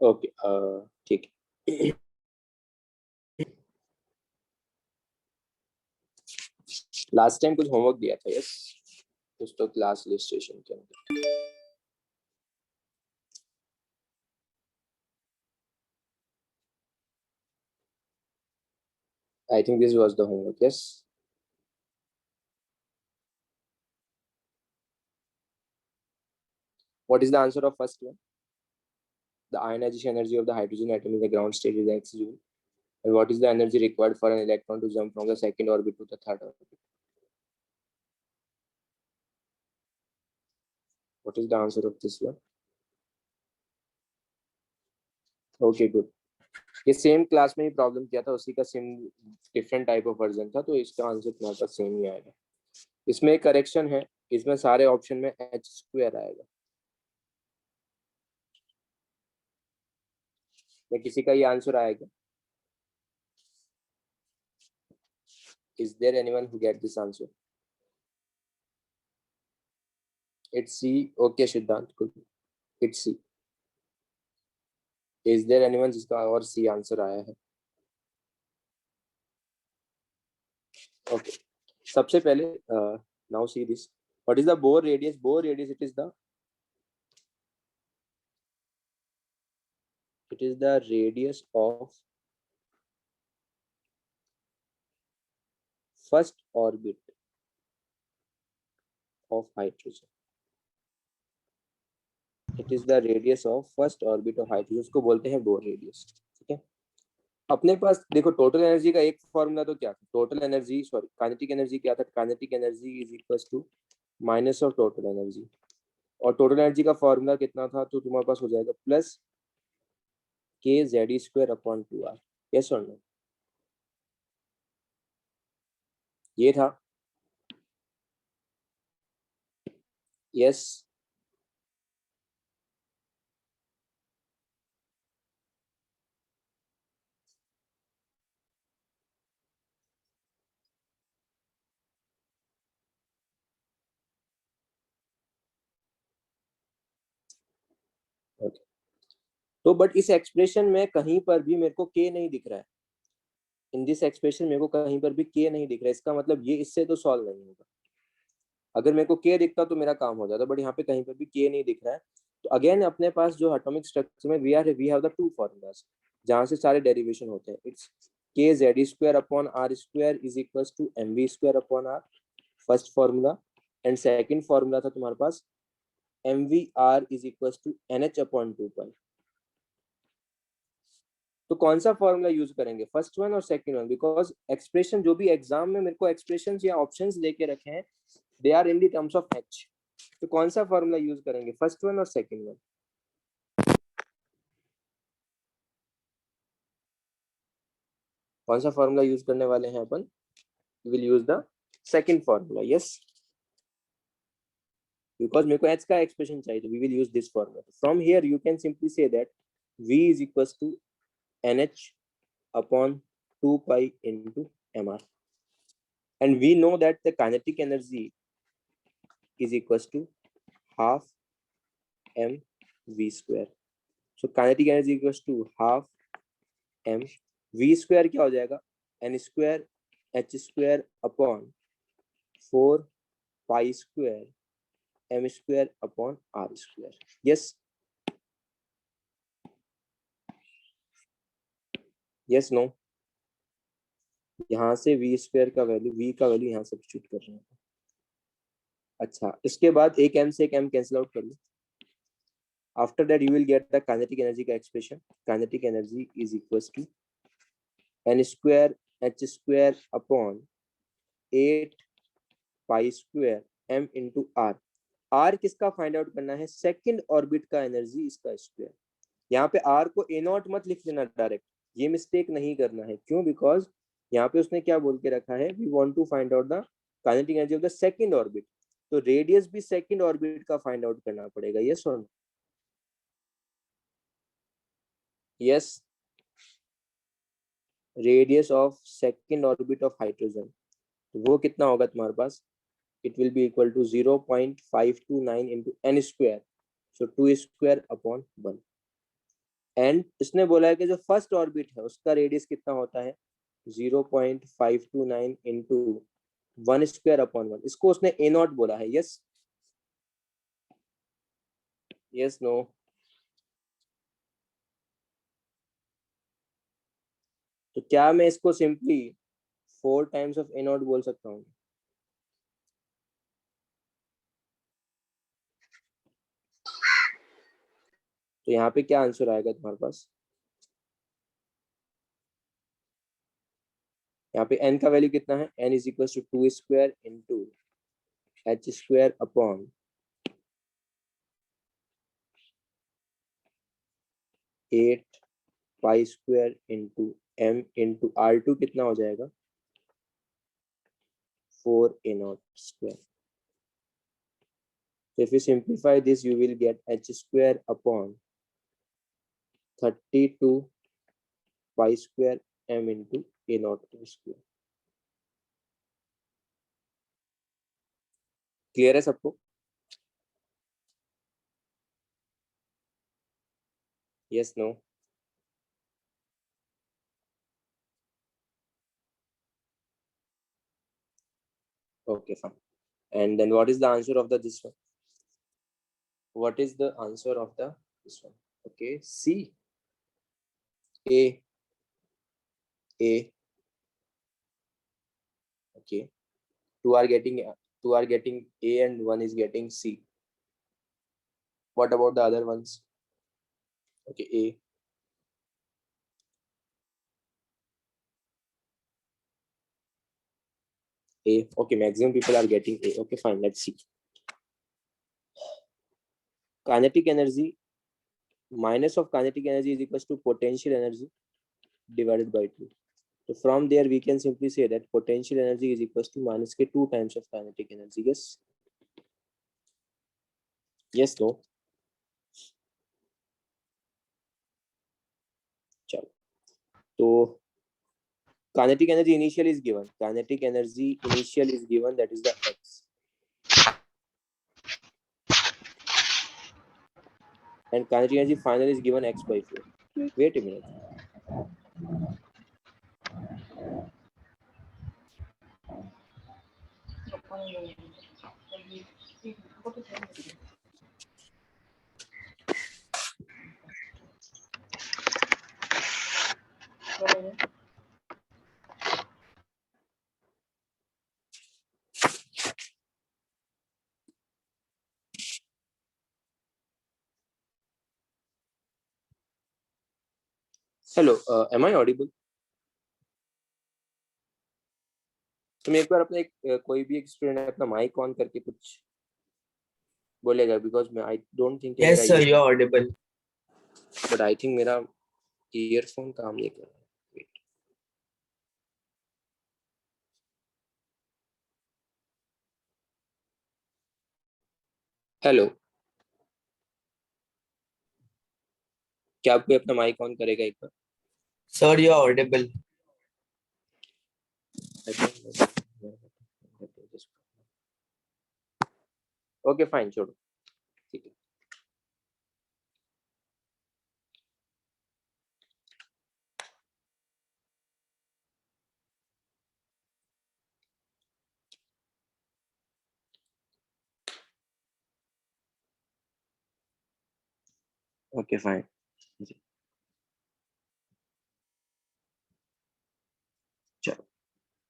Okay, ठीक है। Last time कुछ होमवर्क दिया था, यस, कुछ तो क्लास रजिस्ट्रेशन के अंदर। I think this was the homework, yes. What is the answer of first one? The ionization energy of the hydrogen atom in the ground state is x joule. And what is the energy required for an electron to jump from the second orbit to the third orbit? What is the answer of this one? Okay, good. ये same class में ही problem किया था, उसी का same different type of version था, तो इसका answer तुम्हारे पास सेम ही आएगा। इसमें एक करेक्शन है, इसमें सारे ऑप्शन में एच स्क्वायर आएगा। या किसी का ये आंसर आएगा? Is there anyone who get this answer? It's C. Okay, Siddhant, good. It's C. Is there anyone जिसका और C आंसर आया है? Okay. सबसे पहले now see this. What is the Bohr radius? Bohr radius, it is the radius of first orbit of hydrogen. It is the radius of first orbit of hydrogen. उसको बोलते हैं Bohr radius. ठीक है? अपने पास देखो total energy का एक formula तो क्या था, total energy, sorry, kinetic energy क्या था, kinetic energy is equal to minus of total energy, और टोटल एनर्जी का फॉर्मूला कितना था, तो तुम्हारे पास हो जाएगा plus k Z square upon 2r। Yes or no? ये था, यस। तो बट इस एक्सप्रेशन में कहीं पर भी मेरे को के नहीं दिख रहा है, इन दिस एक्सप्रेशन मेरे को कहीं पर भी के नहीं दिख रहा है, इसका मतलब ये इससे तो सॉल्व नहीं होगा। अगर मेरे को के दिखता तो मेरा काम हो जाता, बट यहाँ पे कहीं पर भी के नहीं दिख रहा है। तो अगेन अपने पास जो एटॉमिक स्ट्रक्चर में we have the two formulas जहाँ से सारे डेरिवेशन होते हैं। It's K Z square upon R square is equal to M V square upon R, first formula. And second formula था तुम्हारे पास M V R is equal to N H upon 2 pi. तो कौन सा formula use करेंगे, first one और second one? Because expression जो भी एग्जाम में मेरे को एक्सप्रेशन या ऑप्शंस लेके रखे हैं, they are in the terms of H. तो कौन सा फॉर्मूला यूज करेंगे, फर्स्ट वन और सेकंड वन? कौन सा फॉर्मूला यूज करने वाले हैं अपन? Will use the second formula, yes, because मेरे को एच का एक्सप्रेशन चाहिए, तो we will use this formula. From here you can simply say that v is equal to N H upon 2 pi into M R, and we know that the kinetic energy is equals to half m v square. So kinetic energy equals to half m v square क्या हो जाएगा, n square h square upon 4 pi square m square upon r square. Yes, yes, no? यहाँ से v square का value, v का value यहाँ substitute कर रहे हैं। अच्छा, इसके बाद एक m से एक m कैंसिल आउट कर लो। After that you will get the kinetic energy का expression. Kinetic energy is equals to n square h square upon 8 pi square m into r। r किसका फाइंड आउट करना है, second orbit का energy, इसका square. यहाँ पे r को a not मत लिख देना डायरेक्ट, ये मिस्टेक नहीं करना है। क्यों? बिकॉज यहाँ पे उसने क्या बोल के रखा है, we want to find out the kinetic energy of the second orbit, तो रेडियस भी सेकंड ऑर्बिट का फाइंड आउट करना पड़ेगा। Yes or no? Yes, radius of second orbit of hydrogen, तो वो कितना होगा तुम्हारे पास, it will be equal to 0.529 into n square, so 2 square upon 1। And इसने बोला है कि जो फर्स्ट ऑर्बिट है उसका रेडियस कितना होता है 0.529 इंटू 1² अपॉन 1। इसको उसने ए नॉट बोला है। Yes yes no? तो क्या मैं इसको simply 4 times of A naught बोल सकता हूँ? तो यहाँ पे क्या आंसर आएगा तुम्हारे पास? यहाँ पे n का वैल्यू कितना है? n is equal to 2² into h² upon 8 pi into m into r2 कितना हो जाएगा? 4a0²। So if you simplify this, you will get h² upon 32 pi² m into a0²। Clear है सबको? Yes no? Okay, fine. And then what is the answer of this one? What is the answer of this one? Okay, C. A. A. Okay. Two are getting A and one is getting C. What about the other ones? Okay, A. A. Okay, maximum people are getting A. Okay, fine. Let's see. Kinetic energy minus of kinetic energy is equals to potential energy divided by 2. So from there we can simply say that potential energy is equals to minus k 2 times of kinetic energy. Yes? Yes, no? चलो, तो kinetic energy initial is given. Kinetic energy initial is given, that is the x. And kinetic energy final is given x by 4. Wait a minute. Hello, am I audible? तुम एक बार अपने कोई भी एक student अपना mic on करके कुछ बोलेगा, बिकॉज मैं I don't think Yes, sir, you are audible. But I think मेरा ईयरफोन काम नहीं कर रहा। हेलो, क्या आप कोई अपना माइक ऑन करेगा एक बार? Sir, you are audible. Okay fine, छोड़ो, ठीक है। Okay fine. चलो,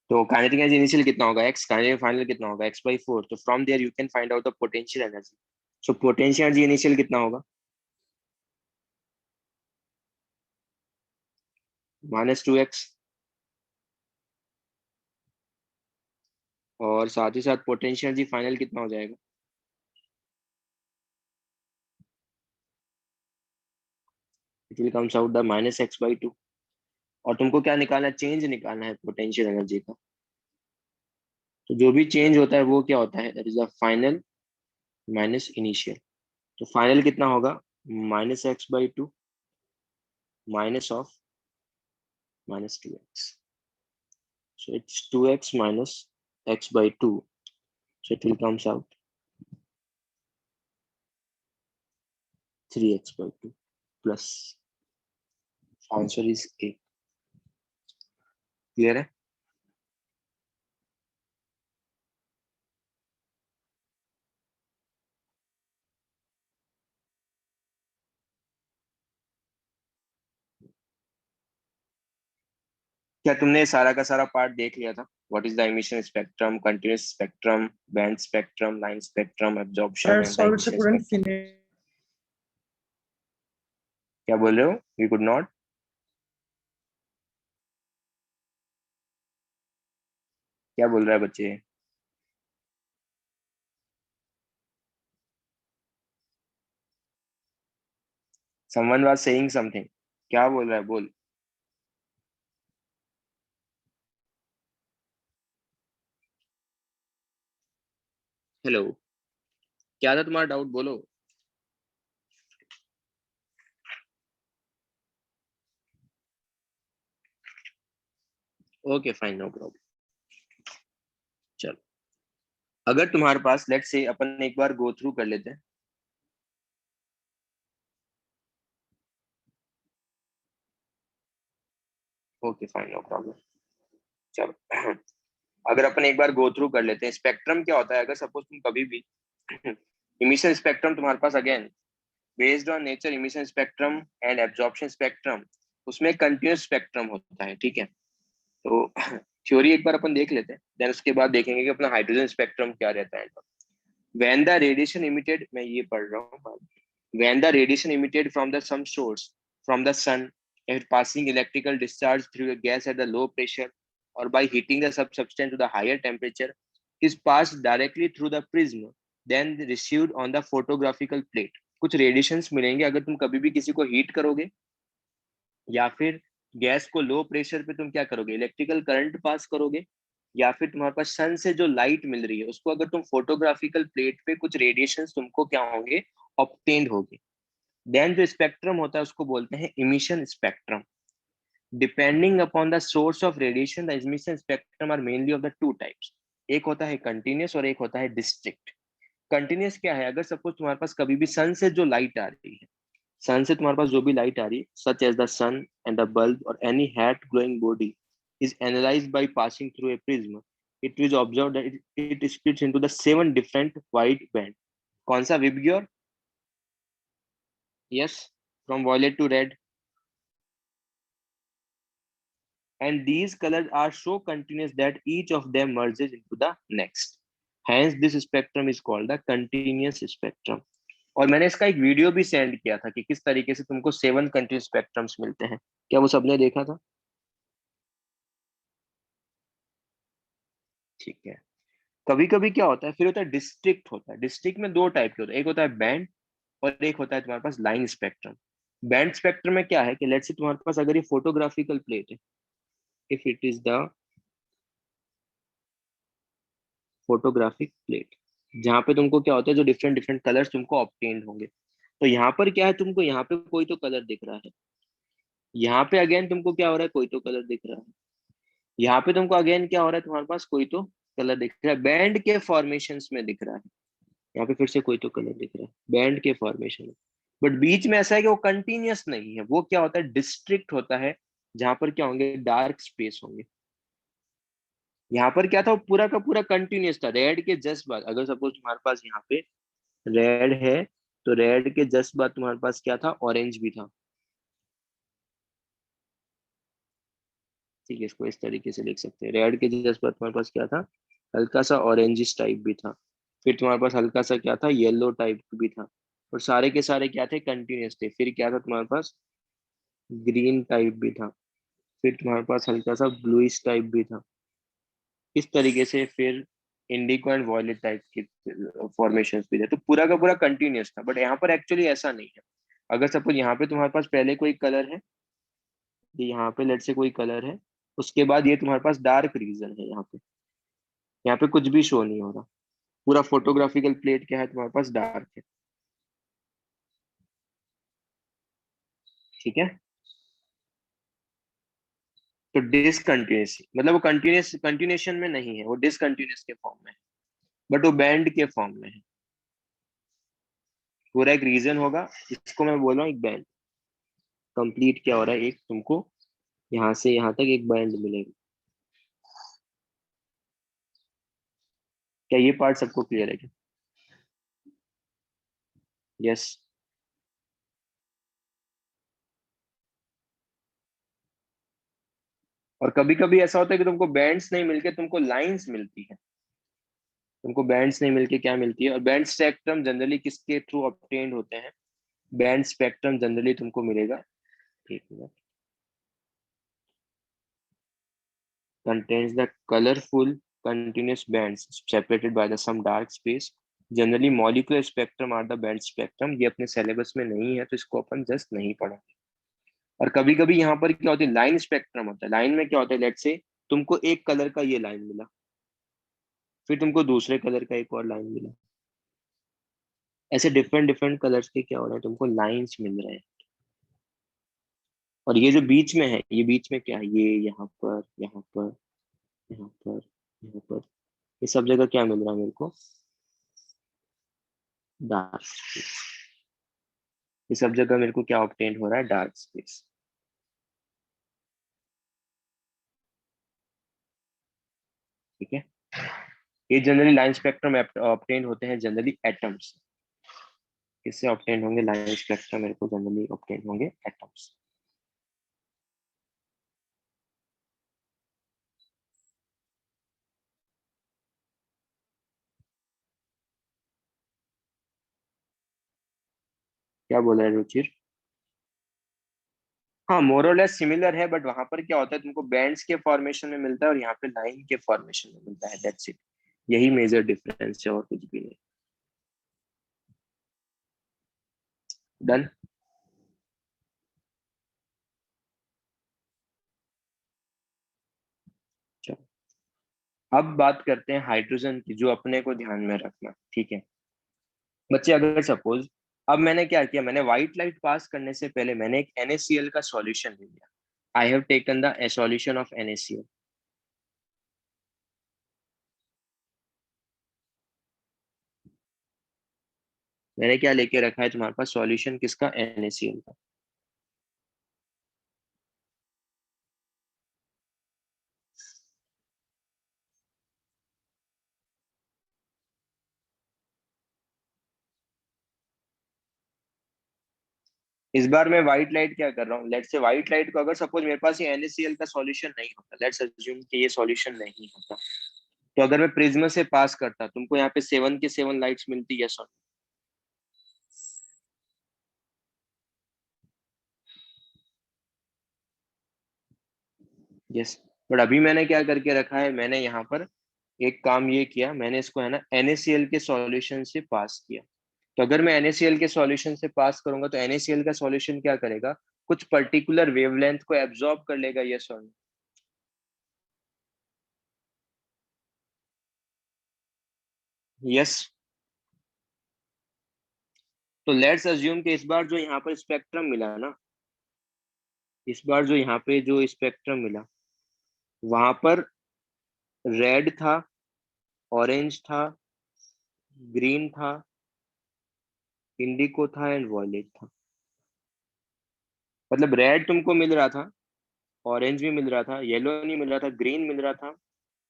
तो काइनेटिक एनर्जी इनिशियल कितना होगा x, काइनेटिक फाइनल कितना होगा x by 4। तो from there you can find out the potential energy. So potential energy initial कितना होगा? -2x। और साथ ही साथ पोटेंशियल एनर्जी फाइनल कितना हो जाएगा? It will comes out the -x/2। और तुमको क्या निकालना है? चेंज निकालना है पोटेंशियल एनर्जी का। तो जो भी चेंज होता है वो क्या होता है? That is the final minus initial. तो फाइनल कितना होगा? -x/2 minus of -2x। So it's 2x minus x by 2. So it will comes out 3x by 2 plus answer is a. Clear है? क्या तुमने सारा का सारा पार्ट देख लिया था? What is the emission spectrum, continuous spectrum, band spectrum, line spectrum, absorption and the Sorry, sir, emission couldn't spectrum? finish. क्या बोल रहे हो? We could not? क्या बोल रहा है बच्चे? Someone was saying something. क्या बोल रहा है? बोल। हेलो, क्या था तुम्हारा डाउट? बोलो। Okay fine, no problem. चलो, अगर तुम्हारे पास, लेट्स से अपन एक बार गो थ्रू कर लेते हैं। Okay fine, no problem. चलो अगर अपन एक बार गो थ्रू कर लेते हैं, स्पेक्ट्रम क्या होता है। अगर सपोज तुम कभी भी इमिशन स्पेक्ट्रम तुम्हारे पास, again based on nature, emission spectrum and absorption spectrum, उसमें कंटिन्यूस स्पेक्ट्रम होता है, ठीक है। तो थ्योरी एक बार अपन देख लेते हैं, देन उसके बाद देखेंगे कि अपना हाइड्रोजन स्पेक्ट्रम क्या रहता है। व्हेन द रेडिएशन इमिटेड, मैं ये पढ़ रहा हूँ, when the radiation emitted from the some source, from the sun, if passing electrical discharge through a gas at the low pressure or by heating the substance to the higher temperature is passed directly through the prism then received on the photographical plate। कुछ radiations मिलेंगे अगर तुम कभी भी किसी को heat करोगे या फिर गैस को लो प्रेशर पे तुम क्या करोगे, इलेक्ट्रिकल करंट पास करोगे, या फिर तुम्हारे पास सन से जो लाइट मिल रही है उसको अगर तुम फोटोग्राफिकल प्लेट पे, कुछ रेडिएशंस तुमको क्या होंगे, ऑब्टेन्ड होंगे। देन जो स्पेक्ट्रम होता है उसको बोलते हैं emission spectrum. Depending upon the source of radiation the emission spectrum are mainly of the two types. एक होता है कंटिन्यूस और एक होता है डिस्ट्रिक्ट। कंटिन्यूस क्या है, अगर सपोज तुम्हारे पास कभी भी सन से जो लाइट आ रही है, सन से तुम्हारे पास जो भी लाइट आ रही है, such as the sun and the bulb और any hot glowing body is analyzed by passing through a prism, it is observed that it splits into the 7 different white band। कौन सा? VIBGYOR? yes, from violet to red, and these colors are so continuous that each of them merges into the next, hence this spectrum is called the continuous spectrum। और मैंने इसका एक video भी send किया था कि किस तरीके से तुमको 7 कंटिन्यूस स्पेक्ट्रम्स मिलते हैं। क्या वो सबने देखा था? ठीक है। कभी कभी क्या होता है, फिर होता है डिस्ट्रिक्ट। होता है डिस्ट्रिक्ट में दो टाइप के होता है, एक होता है बैंड और एक होता है तुम्हारे पास लाइन स्पेक्ट्रम। बैंड स्पेक्ट्रम में क्या है कि लेट्स से तुम्हारे पास अगर ये फोटोग्राफिकल प्लेट है, if it is the photographic plate, जहाँ पे तुमको क्या होता है, जो डिफरेंट डिफरेंट कलर्स तुमको ऑब्टेन होंगे। तो यहाँ पर क्या है, तुमको यहाँ पे कोई तो कलर दिख रहा है, यहाँ पे अगेन तुमको क्या हो रहा है, कोई तो कलर दिख रहा है, यहाँ पे तुमको अगेन क्या हो रहा है, तुम्हारे पास कोई तो कलर दिख रहा है, बैंड के फॉर्मेशंस में दिख रहा है। यहाँ पे फिर से कोई तो कलर दिख रहा है बैंड के फॉर्मेशन में। बट बीच में ऐसा है कि वो कंटिन्यूअस नहीं है, वो क्या होता है, डिस्ट्रिक्ट होता है, जहां पर क्या होंगे, डार्क स्पेस होंगे। यहाँ पर क्या था, वो पूरा का पूरा कंटिन्यूअस था। रेड के जस्ट बाद, अगर सपोज तुम्हारे पास यहाँ पे रेड है, तो रेड के जस्ट बाद तुम्हारे पास क्या था, ऑरेंज भी था। ठीक है, इसको इस तरीके से लिख सकते हैं, रेड के जस्ट बाद तुम्हारे पास क्या था, हल्का सा ऑरेंजिश टाइप भी था। फिर तुम्हारे पास हल्का सा क्या था, येलो टाइप भी था। और सारे के सारे क्या थे, कंटिन्यूअस थे। फिर क्या था तुम्हारे पास, ग्रीन टाइप भी था। फिर तुम्हारे पास हल्का सा ब्लूइश टाइप भी था। इस तरीके से फिर इंडिको एंड वॉयलेट टाइप के फॉर्मेशंस भी थे। तो पूरा का पूरा कंटिन्यूअस था। बट यहाँ पर एक्चुअली ऐसा नहीं है। अगर सपोज यहाँ पे तुम्हारे पास पहले कोई कलर है, ये यहाँ पे लेट से कोई कलर है, उसके बाद ये तुम्हारे पास डार्क रीजन है, यहाँ पे कुछ भी शो नहीं हो रहा। पूरा फोटोग्राफिकल प्लेट क्या है, तुम्हारे पास डार्क है। ठीक है। तो डिसकंटिन्यूस मतलब वो कंटिन्यूस कंटिन्यूशन में नहीं है, वो डिसकंटिन्यूस के फॉर्म में है, बट वो बैंड के फॉर्म में है। पूरा एक रीजन होगा, इसको मैं बोल रहा हूँ एक बैंड। कंप्लीट क्या हो रहा है, एक तुमको यहाँ से यहाँ तक एक बैंड मिलेगा। क्या ये पार्ट सबको क्लियर है क्या? यस। और कभी कभी ऐसा होता है कि तुमको बैंड्स नहीं मिलके तुमको लाइंस मिलती है। तुमको बैंड्स नहीं मिलके क्या मिलती है, और बैंड स्पेक्ट्रम जनरली किसके थ्रू ऑब्टेन्ड होते हैं? बैंड स्पेक्ट्रम जनरली तुमको मिलेगा, एक minute, contains the colorful continuous bands separated by the some dark space. Generally molecular spectrum are the band spectrum. ये अपने सिलेबस में नहीं है तो इसको अपन जस्ट नहीं पढ़ेंगे। और कभी कभी यहाँ पर क्या होता है, लाइन स्पेक्ट्रम होता है। लाइन में क्या होता है, लेट से तुमको एक कलर का ये लाइन मिला, फिर तुमको दूसरे कलर का एक और लाइन मिला, ऐसे डिफरेंट डिफरेंट कलर्स के क्या हो रहे हैं, तुमको लाइंस मिल रहे हैं। और ये जो बीच में है, ये बीच में क्या है, ये यहाँ पर, यहाँ पर, यहाँ पर, यहाँ पर, ये सब जगह क्या मिल रहा है मेरे को? Dark space. ये सब जगह मेरे को क्या ऑब्टेन हो रहा है? Dark space. ठीक है। ये जनरली लाइन स्पेक्ट्रम ऑब्टेन होते हैं जनरली एटम्स। किससे ऑब्टेन होंगे लाइन स्पेक्ट्रम? मेरे को जनरली ऑब्टेन होंगे एटम्स। क्या बोला है रुचिर? हाँ, मोरलेस सिमिलर है, बट वहां पर क्या होता है, तुमको बैंड्स के फॉर्मेशन में मिलता है और यहाँ पे लाइन के फॉर्मेशन में मिलता है, दैट्स इट। यही मेजर डिफरेंस है और कुछ भी नहीं। डन। चलो, अब बात करते हैं हाइड्रोजन की, जो अपने को ध्यान में रखना। ठीक है बच्चे, अगर सपोज अब मैंने क्या किया, मैंने व्हाइट लाइट पास करने से पहले मैंने एक NaCl का सॉल्यूशन ले लिया। I have taken the solution of NaCl। मैंने क्या लेके रखा है तुम्हारे पास सॉल्यूशन किसका? NaCl का। इस बार मैं व्हाइट लाइट क्या कर रहा हूँ, लेट्स से व्हाइट लाइट को, अगर सपोज मेरे पास ये NaCl का सॉल्यूशन नहीं होता, लेट्स अज्यूम कि ये सॉल्यूशन नहीं होता, तो अगर मैं प्रिज्म से पास करता, तुमको यहाँ पे 7 के 7 लाइट्स मिलती है सॉरी। यस। बट अभी मैंने क्या करके रखा है, मैंने यहाँ पर एक काम ये किया, मैंने इसको है ना NaCl के सॉल्यूशन से पास किया। तो अगर मैं NaCl के सॉल्यूशन से पास करूंगा तो NaCl का सॉल्यूशन क्या करेगा, कुछ पर्टिकुलर वेवलेंथ को एब्जॉर्ब कर लेगा, यस और नो? यस। तो लेट्स अज्यूम कि इस बार जो यहाँ पर स्पेक्ट्रम मिला ना, इस बार जो यहाँ पे जो स्पेक्ट्रम मिला, वहां पर रेड था, ऑरेंज था, ग्रीन था, इंडिको था एंड वॉयलेट था। मतलब रेड तुमको मिल रहा था, ऑरेंज भी मिल रहा था, येलो नहीं मिल रहा था, ग्रीन मिल रहा था,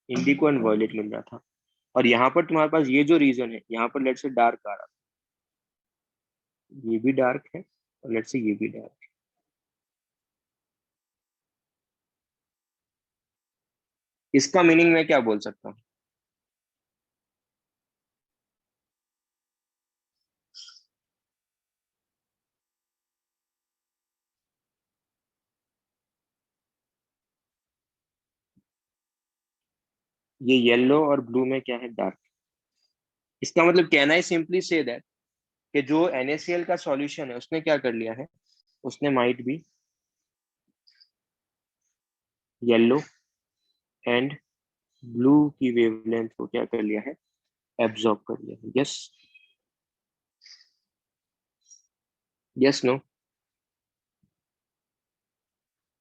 इंडिको एंड वॉयलेट मिल रहा था। और यहाँ पर तुम्हारे पास ये जो रीजन है, यहाँ पर लेट से डार्क आ रहा था, ये भी डार्क है, और लेट से ये भी डार्क है। इसका मीनिंग मैं क्या बोल सकता हूँ? ये येलो और ब्लू में क्या है, डार्क। इसका मतलब can I simply say that कि जो NaCl का सॉल्यूशन है उसने क्या कर लिया है, उसने might be yellow and blue की वेवलेंथ को क्या कर लिया है, एब्जॉर्ब कर लिया है। Yes, yes, no.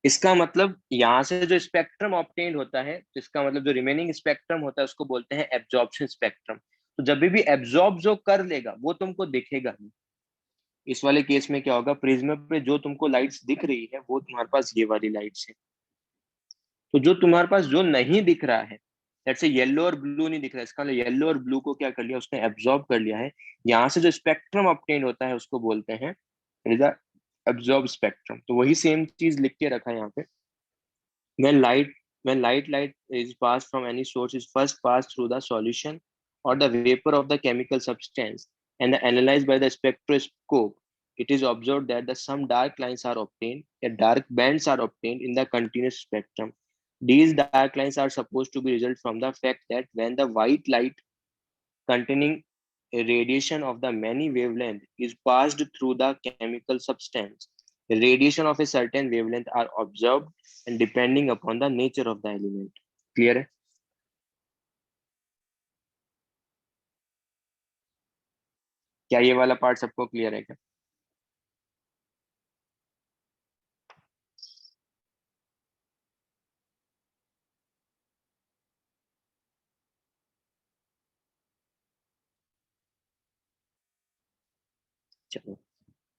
इसका मतलब यहाँ से जो स्पेक्ट्रम ऑब्टेन्ड होता है, तो इसका मतलब जो रिमेनिंग स्पेक्ट्रम होता है उसको बोलते हैं एब्जॉर्प्शन स्पेक्ट्रम। तो जब भी एब्जॉर्ब जो कर लेगा वो तुमको दिखेगा नहीं। इस वाले केस में क्या होगा, प्रिज्म पे जो तुमको लाइट्स दिख रही है वो तुम्हारे पास ये वाली लाइट्स है। तो जो तुम्हारे पास जो नहीं दिख रहा है, जैसे येलो और ब्लू नहीं दिख रहा है, इसका मतलब येलो और ब्लू को क्या कर लिया उसने, एब्जॉर्ब कर लिया है। यहाँ से जो स्पेक्ट्रम ऑब्टेन होता है उसको बोलते हैं एब्जॉर्ब स्पेक्ट्रम। तो वही सेम चीज लिख के रखा है यहाँ पे। when light when light is passed from any source is first passed through the solution or the vapor of the chemical substance and analyzed by the spectroscope, it is observed that the some dark lines are obtained, dark bands are obtained in the continuous spectrum. These dark lines are supposed to be result from the fact that when the white light containing a radiation of the many wavelength is passed through the chemical substance, radiation of a certain wavelength are observed and depending upon the nature of the element. Clear है? क्या ये वाला part सबको clear है क्या? चलो,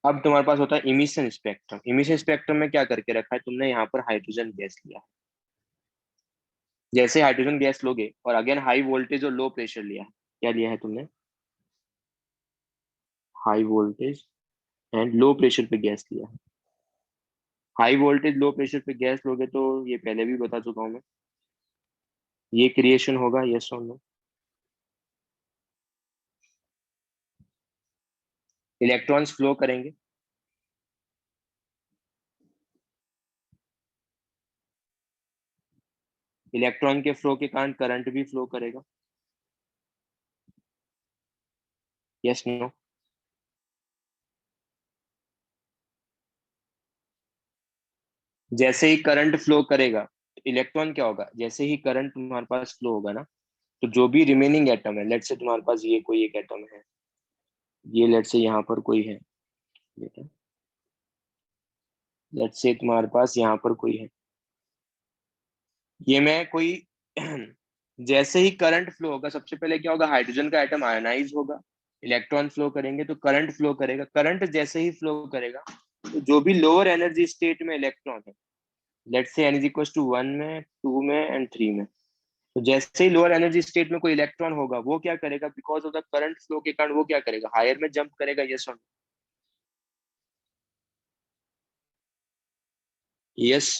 अब तुम्हारे पास होता है इमिशन स्पेक्ट्रम। इमिशन स्पेक्ट्रम में क्या करके रखा है तुमने, यहाँ पर हाइड्रोजन गैस लिया है। जैसे हाइड्रोजन गैस लोगे और अगेन हाई वोल्टेज और लो प्रेशर लिया है, क्या लिया है तुमने, high voltage and low pressure पे गैस लिया है। हाई वोल्टेज लो प्रेशर पे गैस लोगे तो ये पहले भी बता चुका हूं मैं, ये क्रिएशन होगा, yes or no. Electrons flow करेंगे, इलेक्ट्रॉन के फ्लो के कारण करंट भी फ्लो करेगा, यस नो। जैसे ही करंट फ्लो करेगा तो इलेक्ट्रॉन क्या होगा, जैसे ही करंट तुम्हारे पास फ्लो होगा ना, तो जो भी रिमेनिंग एटम है, लेट से तुम्हारे पास ये कोई एक एटम है, ये लेट से यहाँ पर कोई है, लेट से तुम्हारे पास यहाँ पर कोई है, ये मैं कोई जैसे ही करंट फ्लो होगा सबसे पहले क्या होगा, हाइड्रोजन का एटम आयनाइज होगा, इलेक्ट्रॉन फ्लो करेंगे तो करंट फ्लो करेगा। करंट जैसे ही फ्लो करेगा तो जो भी लोअर एनर्जी स्टेट में इलेक्ट्रॉन है, let's say n is equal to 1 में, 2 में एंड 3 में, तो जैसे ही लोअर एनर्जी स्टेट में कोई इलेक्ट्रॉन होगा वो क्या करेगा, because of the current flow के कारण वो क्या करेगा, हायर में जंप करेगा, यस और यस।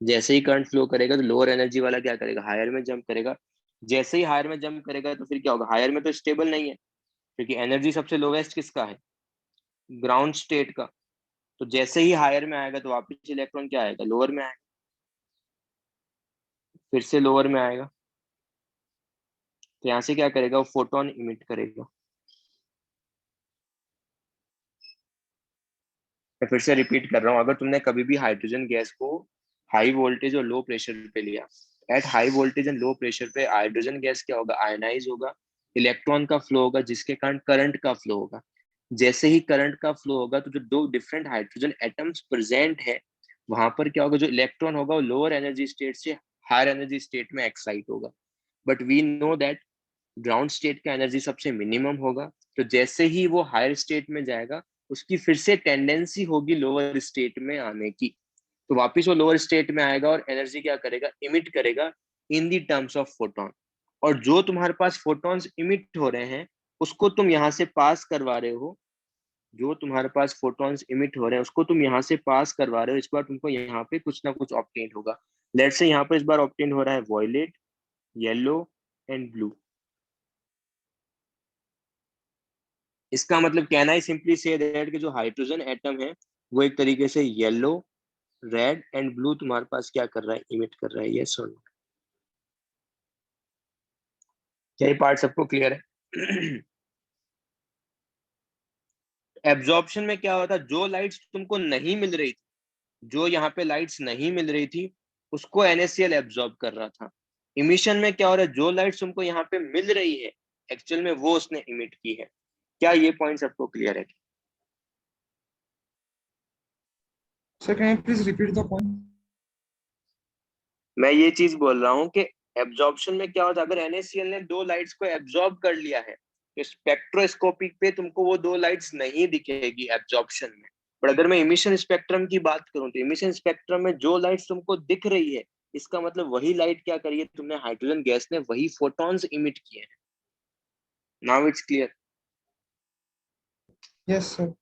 जैसे ही करंट फ्लो करेगा तो लोअर एनर्जी वाला क्या करेगा, हायर में जंप करेगा। जैसे ही हायर में जंप करेगा तो फिर क्या होगा, हायर में तो स्टेबल नहीं है, क्योंकि एनर्जी सबसे लोवेस्ट किसका है, ग्राउंड स्टेट का। तो जैसे ही हायर में आएगा तो वापस इलेक्ट्रॉन क्या आएगा, लोअर में आएगा, फिर से लोअर में आएगा, तो यहाँ से क्या करेगा, वो फोटोन इमिट करेगा। मैं फिर से रिपीट कर रहा हूँ, अगर तुमने कभी भी हाइड्रोजन गैस को हाई वोल्टेज और लो प्रेशर पे लिया, at high voltage and low pressure पे हाइड्रोजन गैस क्या होगा, आयनाइज होगा, इलेक्ट्रॉन का फ्लो होगा जिसके कारण करंट का फ्लो होगा। जैसे ही करंट का फ्लो होगा तो जो दो डिफरेंट हाइड्रोजन एटम्स प्रेजेंट है वहां पर क्या होगा, जो इलेक्ट्रॉन होगा वो लोअर एनर्जी स्टेट से हायर एनर्जी स्टेट में एक्साइट होगा। But we know that ground state का एनर्जी सबसे मिनिमम होगा, तो जैसे ही वो हायर स्टेट में जाएगा उसकी फिर से टेंडेंसी होगी लोअर स्टेट में आने की, तो वापिस वो लोअर स्टेट में आएगा और एनर्जी क्या करेगा, इमिट करेगा इन दी टर्म्स ऑफ फोटोन। और जो तुम्हारे पास फोटॉन्स इमिट हो रहे हैं उसको तुम यहाँ से पास करवा रहे हो, जो तुम्हारे पास फोटॉन्स इमिट हो रहे हैं उसको तुम यहाँ से पास करवा रहे हो, इस बार तुमको यहाँ पे कुछ ना कुछ ऑब्टेन होगा। लेट्स से यहाँ पर इस बार ऑब्टेन हो रहा है वॉयलेट, येलो एंड ब्लू। इसका मतलब कहना ही सिंपली से दैट कि जो हाइड्रोजन एटम है वो एक तरीके से येलो, रेड एंड ब्लू तुम्हारे पास क्या कर रहा है, इमिट कर रहा है, यस और नो। क्या ये पार्ट सबको क्लियर है? एब्जॉर्प्शन में क्या होता है, जो लाइट्स तुमको नहीं मिल रही थी, जो यहाँ पे लाइट्स नहीं मिल रही थी उसको NaCl एब्जॉर्ब कर रहा था। इमिशन में क्या हो रहा है, जो लाइट्स तुमको यहाँ पे मिल रही है एक्चुअल में वो उसने इमिट की है। क्या ये पॉइंट सबको क्लियर है? Sir, can you please repeat the point? मैं ये चीज बोल रहा हूँ कि एब्जॉर्प्शन में क्या होता है, अगर NaCl ने दो लाइट्स को एब्जॉर्ब कर लिया है तो स्पेक्ट्रोस्कोपिक पे तुमको वो दो लाइट्स नहीं दिखेगी एब्जॉर्प्शन में। पर अगर मैं इमिशन स्पेक्ट्रम की बात करूं तो इमिशन स्पेक्ट्रम में जो लाइट्स तुमको दिख रही है, इसका मतलब वही लाइट क्या करी है तुमने, हाइड्रोजन गैस ने वही फोटॉन्स इमिट किए हैं। Now it's clear. Yes, sir.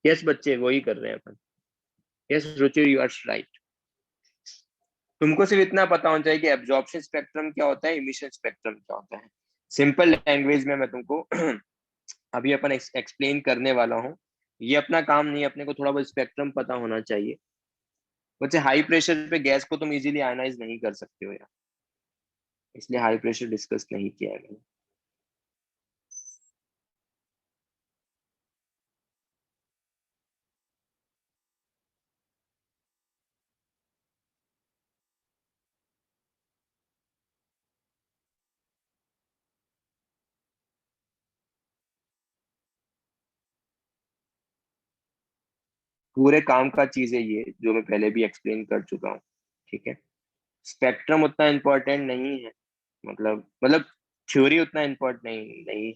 Yes बच्चे, वही कर रहे हैं अपन। Yes Ruchi, you are right. तुमको सिर्फ इतना पता होना चाहिए कि एब्जॉर्प्शन स्पेक्ट्रम क्या होता है, इमिशन स्पेक्ट्रम क्या होता है। सिंपल लैंग्वेज में मैं तुमको अभी अपन एक्सप्लेन करने वाला हूँ। ये अपना काम नहीं है, अपने को थोड़ा बहुत स्पेक्ट्रम पता होना चाहिए। बच्चे हाई प्रेशर पे गैस को तुम इजीली आयनाइज नहीं कर सकते हो यार, इसलिए हाई प्रेशर डिस्कस नहीं किया है मैंने। पूरे काम का चीज है ये, जो मैं पहले भी एक्सप्लेन कर चुका हूँ। ठीक है, स्पेक्ट्रम उतना इम्पोर्टेंट नहीं है, मतलब थ्योरी उतना इम्पोर्टेंट नहीं है।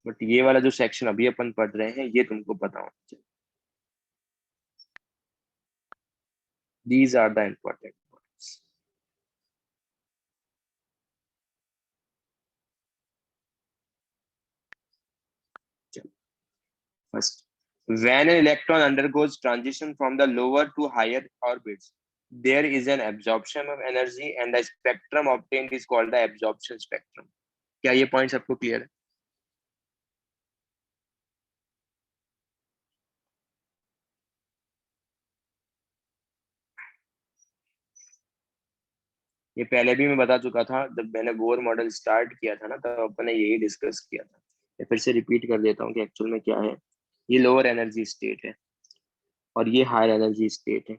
बट ये वाला जो सेक्शन अभी अपन पढ़ रहे हैं ये तुमको पता होना चाहिए। These are the important points. First, when an electron undergoes transition from the lower to higher orbits, there is an absorption of energy and the spectrum obtained is called the absorption spectrum. क्या ये point सबको clear है? ये पहले भी मैं बता चुका था, जब मैंने बोर मॉडल स्टार्ट किया था ना, तब अपन ने यही डिस्कस किया था। मैं फिर से रिपीट कर देता हूँ कि एक्चुअल में क्या है। ये लोअर एनर्जी स्टेट है और ये हायर एनर्जी स्टेट है।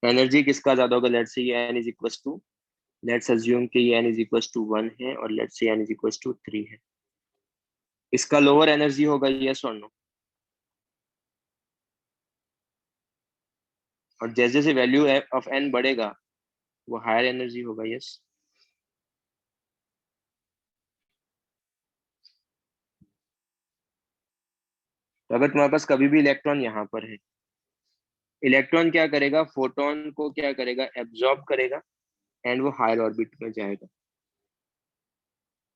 एनर्जी किसका ज्यादा होगा? लेट्स से ये n is equal to, let's assume कि ये n इज इक्वल टू 1 है और let's say n is equal to 3 है। इसका लोअर एनर्जी होगा, यस और नो? और जैसे जैसे वैल्यू ऑफ n बढ़ेगा वो हायर एनर्जी होगा, यस? तो अगर तुम्हारे पास कभी भी इलेक्ट्रॉन यहाँ पर है, इलेक्ट्रॉन क्या करेगा, फोटोन को क्या करेगा, एब्जॉर्ब करेगा एंड वो हायर ऑर्बिट में जाएगा।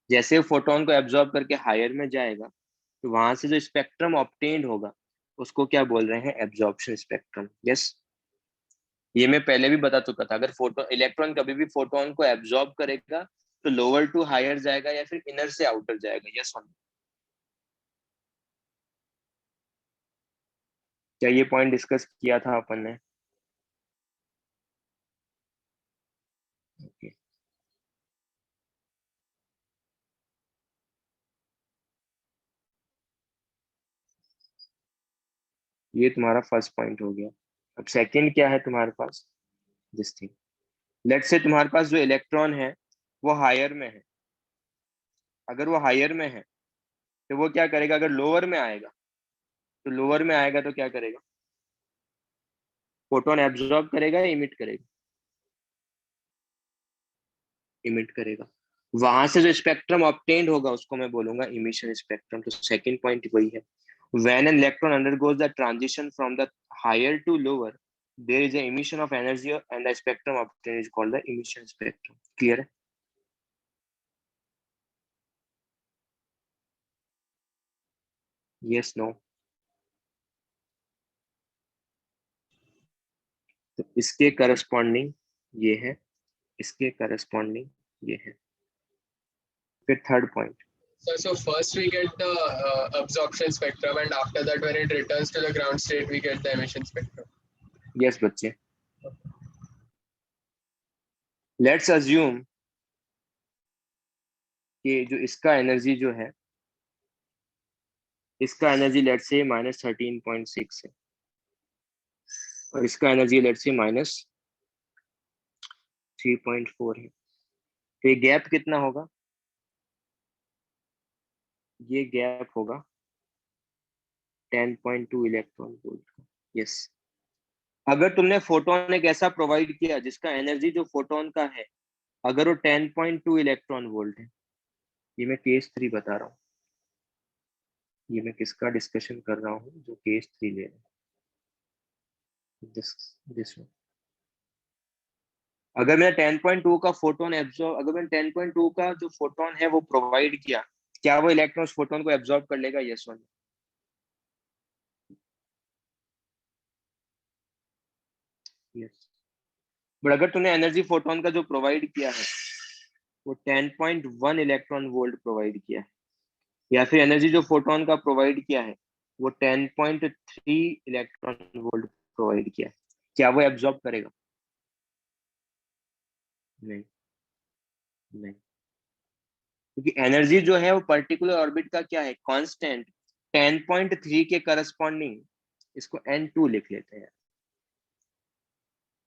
जैसे फोटोन को एब्जॉर्ब करके हायर में जाएगा तो वहां से जो स्पेक्ट्रम ऑब्टेन्ड होगा उसको क्या बोल रहे हैं, एब्जॉर्प्शन स्पेक्ट्रम। यस, ये मैं पहले भी बता चुका था। अगर फोटो इलेक्ट्रॉन कभी भी फोटोन को एब्जॉर्ब करेगा तो लोअर टू हायर जाएगा या फिर इनर से आउटर जाएगा, यस। क्या ये पॉइंट डिस्कस किया था अपन ने? Okay. ये तुम्हारा फर्स्ट पॉइंट हो गया। अब सेकंड क्या है तुम्हारे पास, दिस थिंग। लेट्स से तुम्हारे पास जो इलेक्ट्रॉन है वो हायर में है। अगर वो हायर में है तो वो क्या करेगा, अगर लोअर में आएगा तो लोअर में आएगा तो क्या करेगा, फोटोन एब्जॉर्ब करेगा या इमिट करेगा? इमिट करेगा। वहां से जो स्पेक्ट्रम ऑब्टेन्ड होगा उसको मैं बोलूंगा इमिशन स्पेक्ट्रम। तो सेकंड पॉइंट वही है, when an electron undergoes the transition from the higher to lower, there is an emission of energy and the spectrum obtained is called the emission spectrum. Clear है? Yes, no? तो इसके corresponding ये है, इसके corresponding ये है। फिर third point. So first we get the absorption spectrum, and after that, when it returns to the ground state, we get the emission spectrum. Yes बच्चे, लेट्स अज्यूम कि जो इसका एनर्जी जो है, इसका एनर्जी लेट्स से -13.6 है और इसका एनर्जी लेट्स से -3.4 है। तो ये गैप कितना होगा? ये गैप होगा 10.2 इलेक्ट्रॉन वोल्ट का। यस, अगर तुमने फोटोन एक ऐसा प्रोवाइड किया जिसका एनर्जी जो फोटोन का है अगर वो 10.2 इलेक्ट्रॉन वोल्ट है, ये मैं केस 3 बता रहा हूँ, ये मैं किसका डिस्कशन कर रहा हूँ जो केस 3 ले रहा है, दिस वन। अगर मैंने 10.2 का फोटोन एब्जॉर्ब, अगर मैंने 10.2 का जो फोटोन है वो प्रोवाइड किया, क्या वो इलेक्ट्रॉन फोटोन को एब्जॉर्ब कर लेगा? Yes one. यस। बट अगर तूने एनर्जी फोटोन का जो प्रोवाइड किया है वो 10.1 इलेक्ट्रॉन वोल्ट प्रोवाइड किया है, या फिर एनर्जी जो फोटोन का प्रोवाइड किया है वो 10.3 इलेक्ट्रॉन वोल्ट प्रोवाइड किया है, क्या वो एब्जॉर्ब करेगा? नहीं, नहीं, क्योंकि एनर्जी जो है वो पर्टिकुलर ऑर्बिट का क्या है, कांस्टेंट 10.3 के करस्पॉन्डिंग, इसको n2 लिख लेते हैं,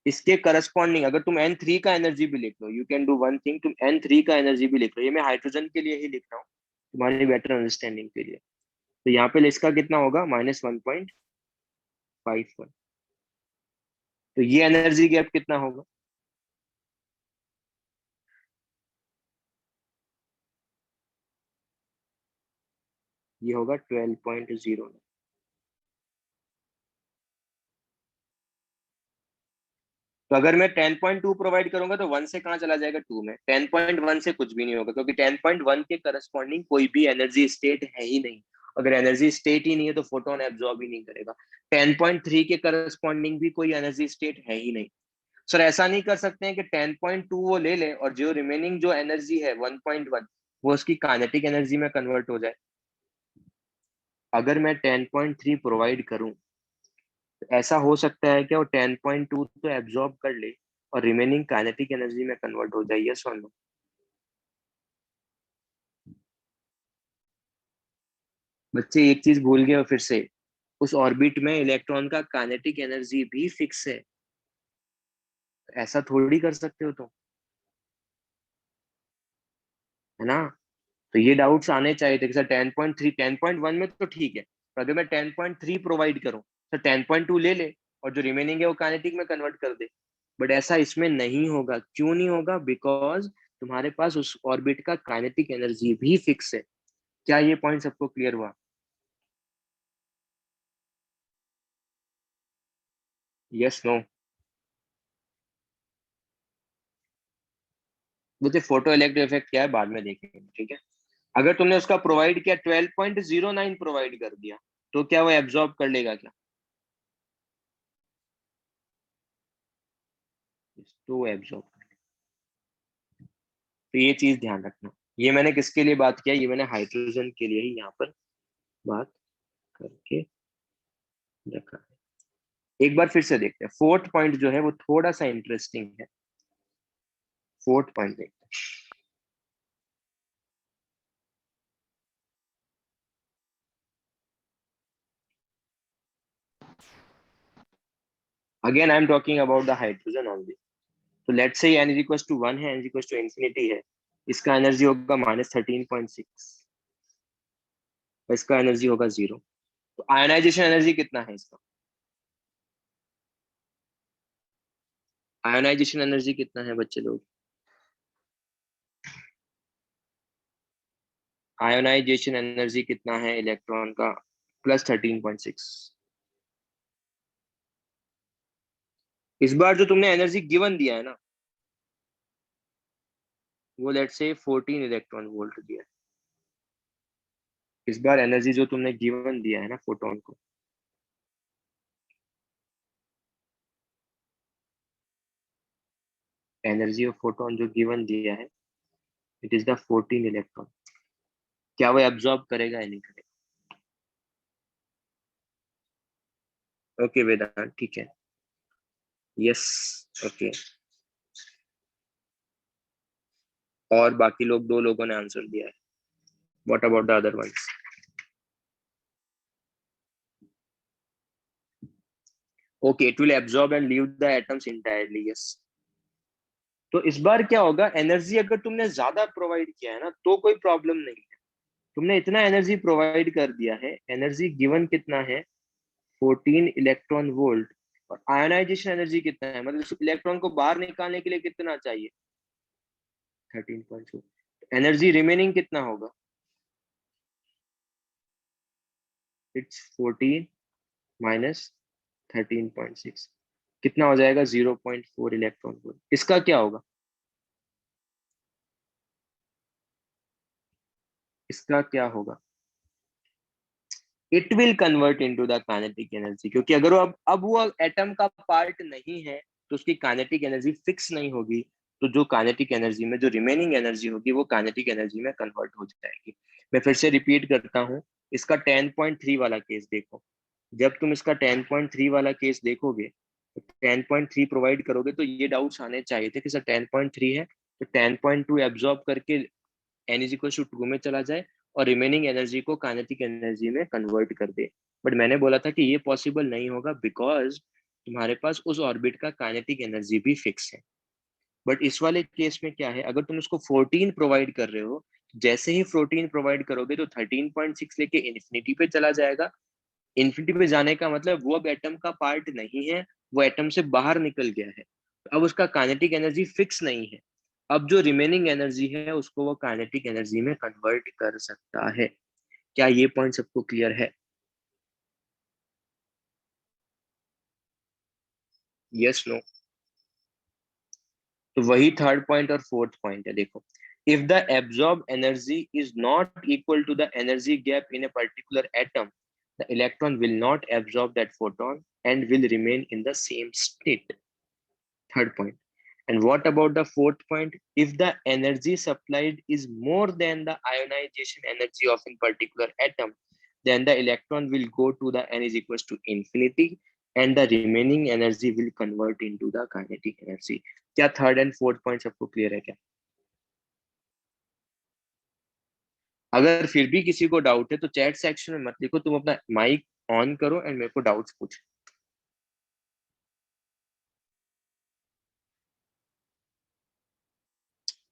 इसके करस्पॉन्डिंग अगर तुम n3 का एनर्जी भी लिख लो, you can do one thing, तुम n3 का एनर्जी भी लिख लो, ये मैं हाइड्रोजन के लिए ही लिख रहा हूँ तुम्हारी बेटर अंडरस्टैंडिंग के लिए। तो यहाँ पे इसका कितना होगा? -1.51। तो ये एनर्जी गैप कितना होगा? ये होगा 12.09। तो अगर मैं 10.2 प्रोवाइड करूंगा तो 1 से कहाँ चला जाएगा? 2 में। 10.1 से कुछ भी नहीं होगा क्योंकि 10.1 के करस्पॉन्डिंग कोई भी एनर्जी स्टेट है ही नहीं। अगर एनर्जी स्टेट ही नहीं है तो फोटोन एब्जॉर्ब ही नहीं करेगा। 10.3 के करस्पॉन्डिंग भी कोई एनर्जी स्टेट है ही नहीं। सर ऐसा नहीं कर सकते हैं कि 10.2 वो ले ले और जो रिमेनिंग जो एनर्जी है 1.1 वो उसकी काइनेटिक एनर्जी में कन्वर्ट हो जाए। अगर मैं 10.3 प्रोवाइड करूं तो ऐसा हो सकता है कि वो 10.2 तो एब्जॉर्ब कर ले और रिमेनिंग काइनेटिक एनर्जी में कन्वर्ट हो जाए। Yes or no? बच्चे एक चीज भूल गए, और फिर से उस ऑर्बिट में इलेक्ट्रॉन का काइनेटिक एनर्जी भी फिक्स है, ऐसा थोड़ी कर सकते हो तुम, है ना? तो ये डाउट्स आने चाहिए थे कि सर 10.3 10.1 में तो ठीक है, पर अगर मैं 10.3 प्रोवाइड करूं तो 10.2 ले ले और जो रिमेनिंग है वो काइनेटिक में कन्वर्ट कर दे। बट ऐसा इसमें नहीं होगा। क्यों नहीं होगा? बिकॉज तुम्हारे पास उस ऑर्बिट का काइनेटिक एनर्जी भी फिक्स है। क्या ये पॉइंट सबको क्लियर हुआ? Yes no? मुझे फोटो इलेक्ट्रिक इफेक्ट क्या है बाद में देखेंगे, ठीक है? अगर तुमने उसका प्रोवाइड किया 12.09 प्रोवाइड कर दिया तो क्या वो एब्जॉर्ब कर लेगा क्या? तो एब्जॉर्ब। तो ये चीज ध्यान रखना। ये मैंने किसके लिए बात किया? ये मैंने हाइड्रोजन के लिए ही यहाँ पर बात करके रखा है। एक बार फिर से देखते हैं। फोर्थ पॉइंट जो है वो थोड़ा सा इंटरेस्टिंग है। फोर्थ पॉइंट देखते हैं। Again I am talking about the hydrogen only. तो let's say n equal to 1 है, n इक्वल टू इंफिनिटी है, इसका एनर्जी होगा -13.6, इसका एनर्जी होगा 0। तो आयोनाइजेशन एनर्जी कितना है इसका? आयोनाइजेशन एनर्जी कितना है बच्चे लोग? आयोनाइजेशन एनर्जी कितना है इलेक्ट्रॉन का? +13.6। इस बार जो तुमने एनर्जी गिवन दिया है ना वो लेट्स से 14 इलेक्ट्रॉन वोल्ट दिया है। इस बार एनर्जी जो तुमने गिवन दिया है ना फोटोन को, एनर्जी ऑफ फोटोन जो गिवन दिया है इट इज द 14 इलेक्ट्रॉन। क्या वो एब्जॉर्ब करेगा या नहीं करेगा? ओके वेदांत, ठीक है। यस। ओके। और बाकी लोग, 2 लोगों ने आंसर दिया है। What about the other ones? Okay, it will absorb and leave the atoms entirely. Yes. तो इस बार क्या होगा, एनर्जी अगर तुमने ज्यादा प्रोवाइड किया है ना तो कोई प्रॉब्लम नहीं है। तुमने इतना एनर्जी प्रोवाइड कर दिया है, एनर्जी गिवन कितना है 14 इलेक्ट्रॉन वोल्ट, और आयोनाइजेशन एनर्जी कितना है, मतलब इलेक्ट्रॉन को बाहर निकालने के लिए कितना चाहिए 13.2। एनर्जी रिमेनिंग कितना होगा, इट्स 14 माइनस 13.6, कितना हो जाएगा 0.4 इलेक्ट्रॉन वोल्ट। इसका क्या होगा, इसका क्या होगा, it will convert into the kinetic energy, क्योंकि अगर वो अब वो एटम का पार्ट नहीं है तो उसकी काइनेटिक एनर्जी फिक्स नहीं होगी, तो जो काइनेटिक एनर्जी में जो रिमेनिंग एनर्जी होगी वो काइनेटिक एनर्जी में कन्वर्ट हो जाएगी। मैं फिर से रिपीट करता हूँ, इसका 10.3 वाला केस देखो, जब तुम इसका 10.3 वाला केस देखोगे तो 10.3 प्रोवाइड करोगे तो ये डाउट्स आने चाहिए थे कि सर 10.3 है तो 10.2 एब्जॉर्ब करके n इज इक्वल टू 2 में चला जाए और रिमेनिंग एनर्जी को काइनेटिक एनर्जी में कन्वर्ट कर दे। बट मैंने बोला था कि ये पॉसिबल नहीं होगा बिकॉज तुम्हारे पास उस ऑर्बिट का काइनेटिक एनर्जी भी फिक्स है। बट इस वाले केस में क्या है, अगर तुम उसको 14 प्रोवाइड कर रहे हो, जैसे ही 14 प्रोवाइड करोगे तो 13.6 लेके इन्फिनिटी पे चला जाएगा। इन्फिनिटी पे जाने का मतलब वो अब एटम का पार्ट नहीं है, वो एटम से बाहर निकल गया है, अब उसका काइनेटिक एनर्जी फिक्स नहीं है। अब जो रिमेनिंग एनर्जी है उसको वो काइनेटिक एनर्जी में कन्वर्ट कर सकता है। क्या ये पॉइंट सबको क्लियर है? Yes no? तो वही थर्ड पॉइंट और फोर्थ पॉइंट है, देखो, if the absorb energy is not equal to the energy gap in a particular atom, the electron will not absorb that photon and will remain in the same state. Third point. And what about the fourth point? If the energy supplied is more than the ionization energy of a particular atom, then the electron will go to the n is equals to infinity and the remaining energy will convert into the kinetic energy. क्या third and fourth point सबको clear है क्या? अगर फिर भी किसी को doubt है तो चैट सेक्शन में मत लिखो, तुम अपना माइक ऑन करो एंड मेरे को डाउट्स पूछो।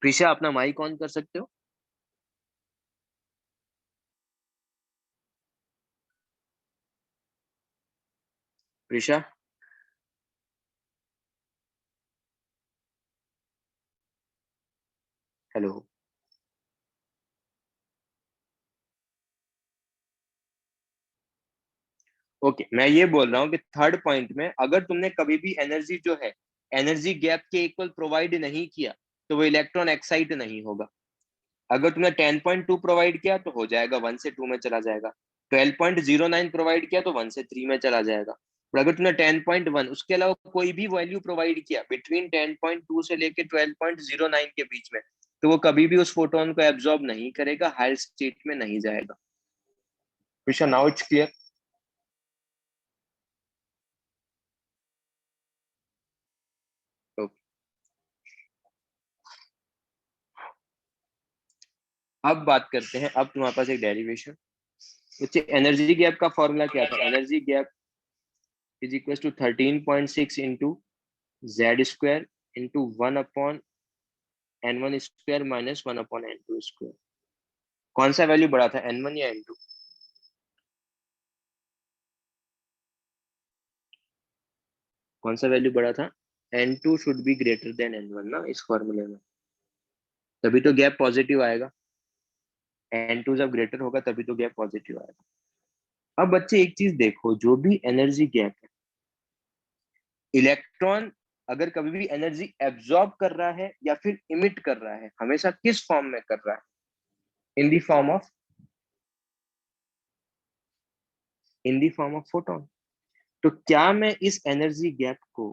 प्रिशा अपना माइक ऑन कर सकते हो? प्रिशा, हेलो। ओके, मैं ये बोल रहा हूँ कि थर्ड पॉइंट में अगर तुमने कभी भी एनर्जी जो है एनर्जी गैप के इक्वल प्रोवाइड नहीं किया तो वो इलेक्ट्रॉन एक्साइट नहीं होगा। अगर तुमने 10.2 प्रोवाइड किया तो हो जाएगा 1 से 2 में चला जाएगा, 12.09 प्रोवाइड किया तो 1 से 3 में चला जाएगा। और अगर तुमने 10.1 उसके अलावा कोई भी वैल्यू प्रोवाइड किया बिटवीन 10.2 से लेके 12.09 के बीच में, तो वो कभी भी उस फोटोन को एब्जॉर्ब नहीं करेगा, हायर स्टेट में नहीं जाएगा। Prisha, now it's clear? अब बात करते हैं, अब तुम्हारे पास एक डेरिवेशन, एनर्जी गैप का फॉर्मूला क्या था, energy gap is equal to 13.6 into Z square into 1 upon n1 square minus 1 upon n2 square. कौन सा वैल्यू बड़ा था, n1 या n2? कौन सा वैल्यू बड़ा था? n2 should be greater than n1 ना इस फॉर्मूले में, तभी तो गैप पॉजिटिव आएगा। n2 जब ग्रेटर होगा तभी तो गैप पॉजिटिव आएगा। अब बच्चे एक चीज देखो, जो भी एनर्जी गैप है, इलेक्ट्रॉन अगर कभी भी एनर्जी एब्जॉर्ब कर रहा है या फिर इमिट कर रहा है, हमेशा किस फॉर्म में कर रहा है? इन दी फॉर्म ऑफ फोटोन। तो क्या मैं इस एनर्जी गैप को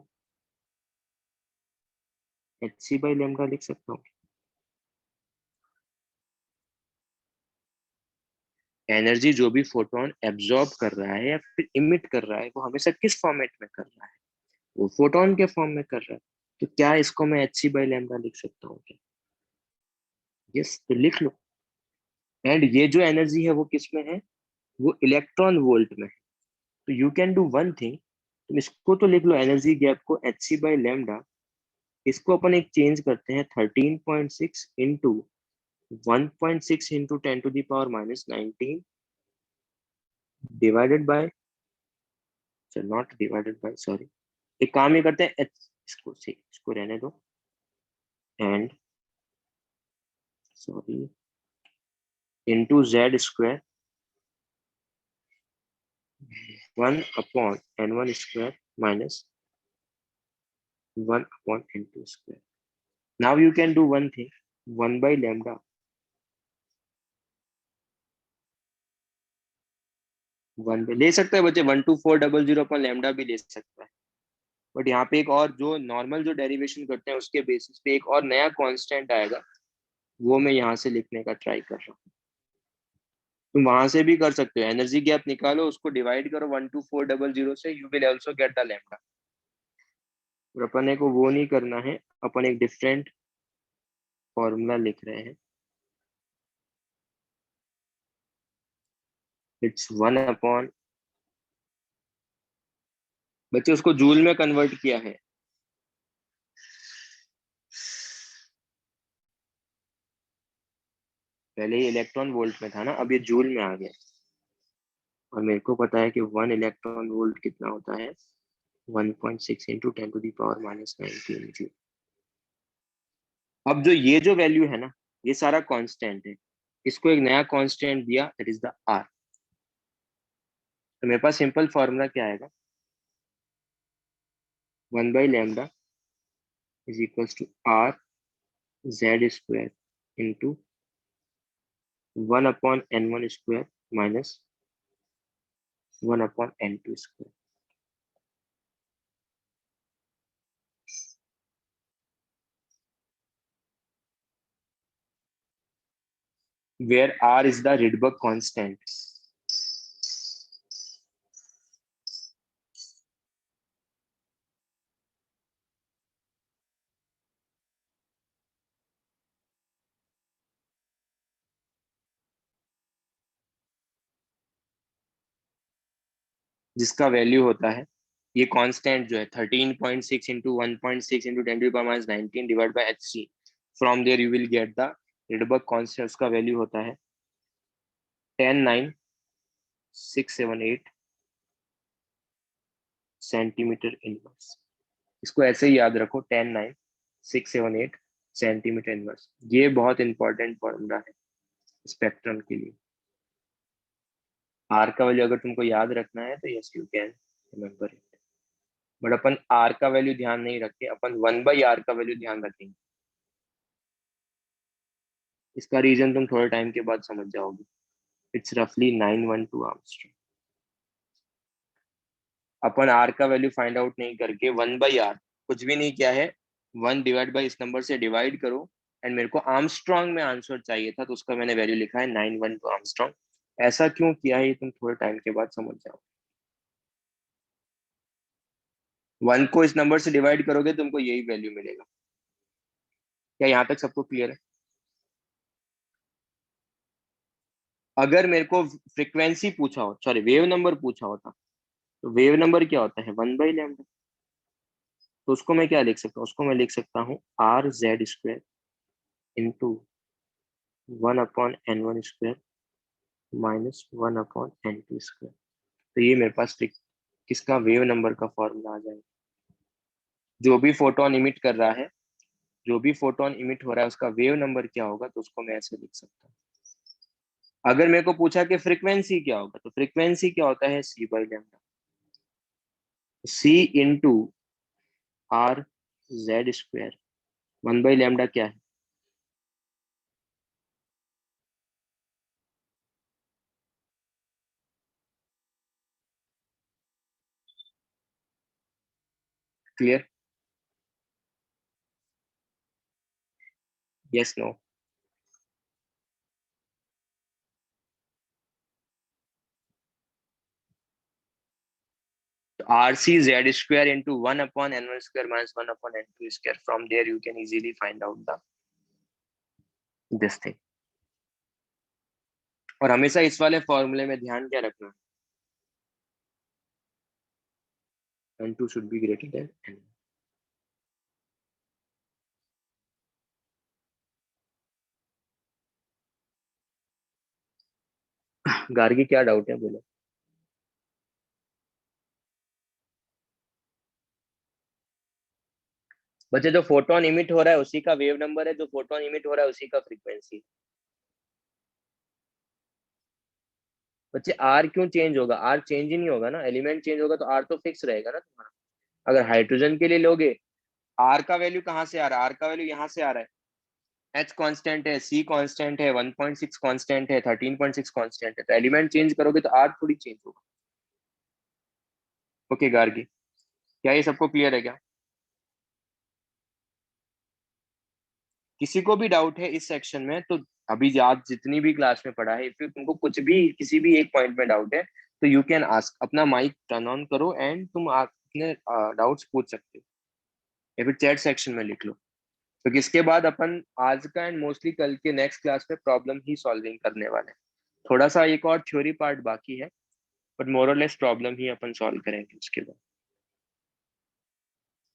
hc बाई लैम्डा लिख सकता हूँ? एनर्जी जो भी फोटोन एब्जॉर्ब कर रहा है या फिर इमिट कर रहा है वो हमेशा किस फॉर्मेट में कर रहा है? वो फोटोन के फॉर्म में कर रहा है। तो क्या इसको मैं hc बाई लैम्डा लिख सकता हूँ क्या? यस, तो लिख लो। एंड ये जो एनर्जी है वो किस में है? वो इलेक्ट्रॉन वोल्ट में है। तो you can do one thing, तुम इसको तो लिख लो एनर्जी गैप को hc बाई लैम्डा, इसको अपन एक चेंज करते हैं 13.6 into 1.6 into 10 to the power minus 19 divided by, not divided by, sorry, एक काम ये करते हैं, इसको रहने दो, and sorry into Z square 1/n1 minus 1/n2. Now you can do one thing, 1 by lambda 1 by ले सकता है बच्चे, 12400 अपॉन लैम्डा भी ले सकता है, बट यहाँ पे एक और जो नॉर्मल जो डेरिवेशन करते हैं उसके बेसिस पे एक और नया कांस्टेंट आएगा, वो मैं यहाँ से लिखने का ट्राई कर रहा हूँ। तुम वहां से भी कर सकते हो, एनर्जी गैप निकालो, उसको डिवाइड करो 12400 से, you will also get the lambda. और अपन को वो नहीं करना है, अपन एक डिफरेंट फॉर्मूला लिख रहे हैं, इट्स 1 बच्चे उसको जूल में कन्वर्ट किया है, पहले ये इलेक्ट्रॉन वोल्ट में था ना, अब ये जूल में आ गया। और मेरे को पता है कि 1 इलेक्ट्रॉन वोल्ट कितना होता है, 1.6 इंटू 10⁻⁻⁹ जूल। अब जो ये जो वैल्यू है ना, ये सारा कांस्टेंट है, इसको एक नया कांस्टेंट दिया, दैट इज द आर। तो मेरे पास सिंपल फॉर्मूला क्या आएगा, 1 by lambda is equals to r z square into 1/n1 square minus 1/n2 square. Where r is the Rydberg constant. जिसका वैल्यू होता है, ये कांस्टेंट जो है 13.6 into 1.6 into 10⁻⁹ divide by hc, from there you will get the Rydberg constant, उसका value होता है 109678 सेंटीमीटर इनवर्स। इसको ऐसे ही याद रखो, 109678 सेंटीमीटर इनवर्स। ये बहुत इंपॉर्टेंट फॉर्मूला है स्पेक्ट्रम के लिए। आर का वैल्यू अगर तुमको याद रखना है तो yes you can remember it, but अपन आर का वैल्यू ध्यान नहीं रखे, अपन 1/r का वैल्यू ध्यान रखेंगे। इसका रीजन तुम थोड़े टाइम के बाद समझ जाओगे, इट्स रफली 912 आर्मस्ट्रॉन्ग। अपन आर का वैल्यू फाइंड आउट नहीं करके 1/r कुछ भी नहीं किया है, 1 डिवाइड बाई इस नंबर से डिवाइड करो, एंड मेरे को आर्मस्ट्रॉन्ग में आंसर चाहिए था, तो उसका मैंने वैल्यू लिखा है 912 आर्मस्ट्रॉन्ग। ऐसा क्यों किया है ये तुम थोड़े टाइम के बाद समझ जाओ। 1 को इस नंबर से डिवाइड करोगे तुमको यही वैल्यू मिलेगा। क्या यहाँ तक सबको क्लियर है? अगर मेरे को फ्रीक्वेंसी पूछा हो, सॉरी वेव नंबर पूछा होता, तो वेव नंबर क्या होता है 1/λ। तो उसको मैं क्या लिख सकता हूँ, उसको मैं लिख सकता हूँ are Z square into 1/n1 square minus 1/n2 square. तो ये मेरे पास किसका वेव नंबर का फॉर्मूला आ जाएगा। जो भी फोटोन इमिट कर रहा है, जो भी फोटोन इमिट हो रहा है, उसका वेव नंबर क्या होगा, तो उसको मैं ऐसे लिख सकता हूँ। अगर मेरे को पूछा कि फ्रीक्वेंसी क्या होगा, तो फ्रीक्वेंसी क्या होता है c/λ, c into R Z square 1/λ क्या है, clear? Yes no? RC Z square into 1/n1 square minus 1/n2 square. From there, you can easily find out this thing. और हमेशा इस वाले फॉर्मूले में ध्यान क्या रखना, n2 should be greater than n1. Gargi क्या डाउट है बोलो। बच्चे जो फोटोन इमिट हो रहा है उसी का वेव नंबर है, जो फोटोन इमिट हो रहा है उसी का फ्रीक्वेंसी। बच्चे आर क्यों चेंज होगा? आर चेंज ही नहीं होगा ना, एलिमेंट चेंज होगा तो आर तो फिक्स रहेगा ना तुम्हारा। अगर हाइड्रोजन के लिए लोगे, आर का वैल्यू कहाँ से आ रहा है? आर का वैल्यू यहाँ से आ रहा है। एच कांस्टेंट है, सी कांस्टेंट है, 1.6 कांस्टेंट है, 13.6 कांस्टेंट है, तो एलिमेंट चेंज करोगे तो आर थोड़ी चेंज होगा। ओके गार्गी, क्या ये सबको क्लियर है क्या? किसी को भी डाउट है इस सेक्शन में तो अभी आज जितनी भी क्लास में पढ़ा है, फिर तुमको कुछ भी किसी भी एक पॉइंट में डाउट है तो यू कैन आस्क, अपना माइक टर्न ऑन करो एंड तुम अपने डाउट्स पूछ सकते हो, या फिर चैट सेक्शन में लिख लो। तो इसके बाद अपन आज का एंड मोस्टली कल के नेक्स्ट क्लास में प्रॉब्लम ही सॉल्विंग करने वाले हैं। थोड़ा सा एक और थ्योरी पार्ट बाकी है, बट मोर और लेस प्रॉब्लम ही अपन सॉल्व करेंगे उसके बाद।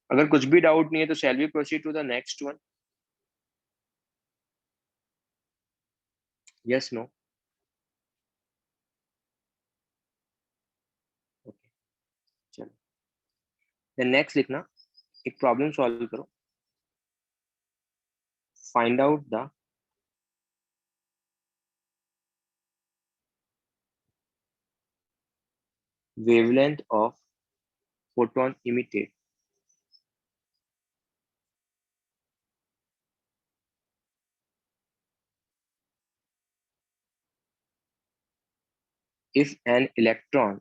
अगर कुछ भी डाउट नहीं है तो shall we proceed to the next one? Yes, no? Okay, चलो देन नेक्स्ट लिखना, एक प्रॉब्लम सॉल्व करो। Find out the wavelength of photon emitted if an electron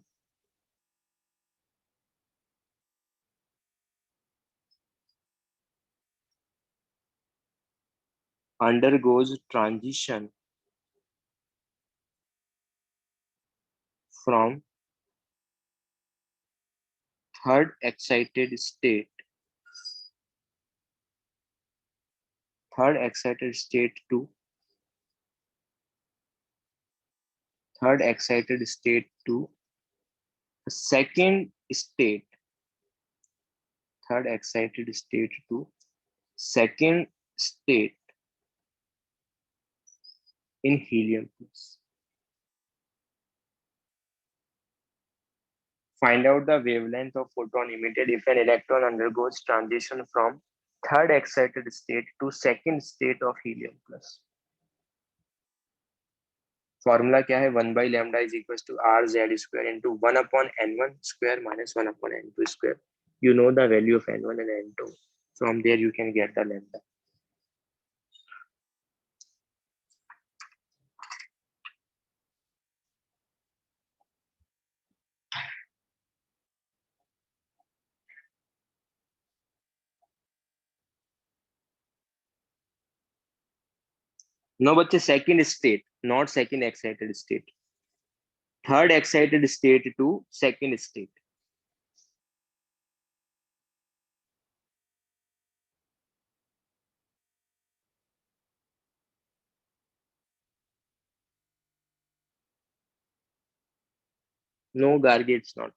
undergoes transition from third excited state to third excited state to second state, third excited state to second state in helium plus. Find out the wavelength of photon emitted if an electron undergoes transition from third excited state to second state of helium plus. Formula क्या है? 1/λ is equals to rz square into 1/n1 square minus 1/n2 square. You know the value of n1 and n2. From there you can get the lambda. No बच्चे, second state, not second excited state. Third excited state to second state. No Gargi, it's not.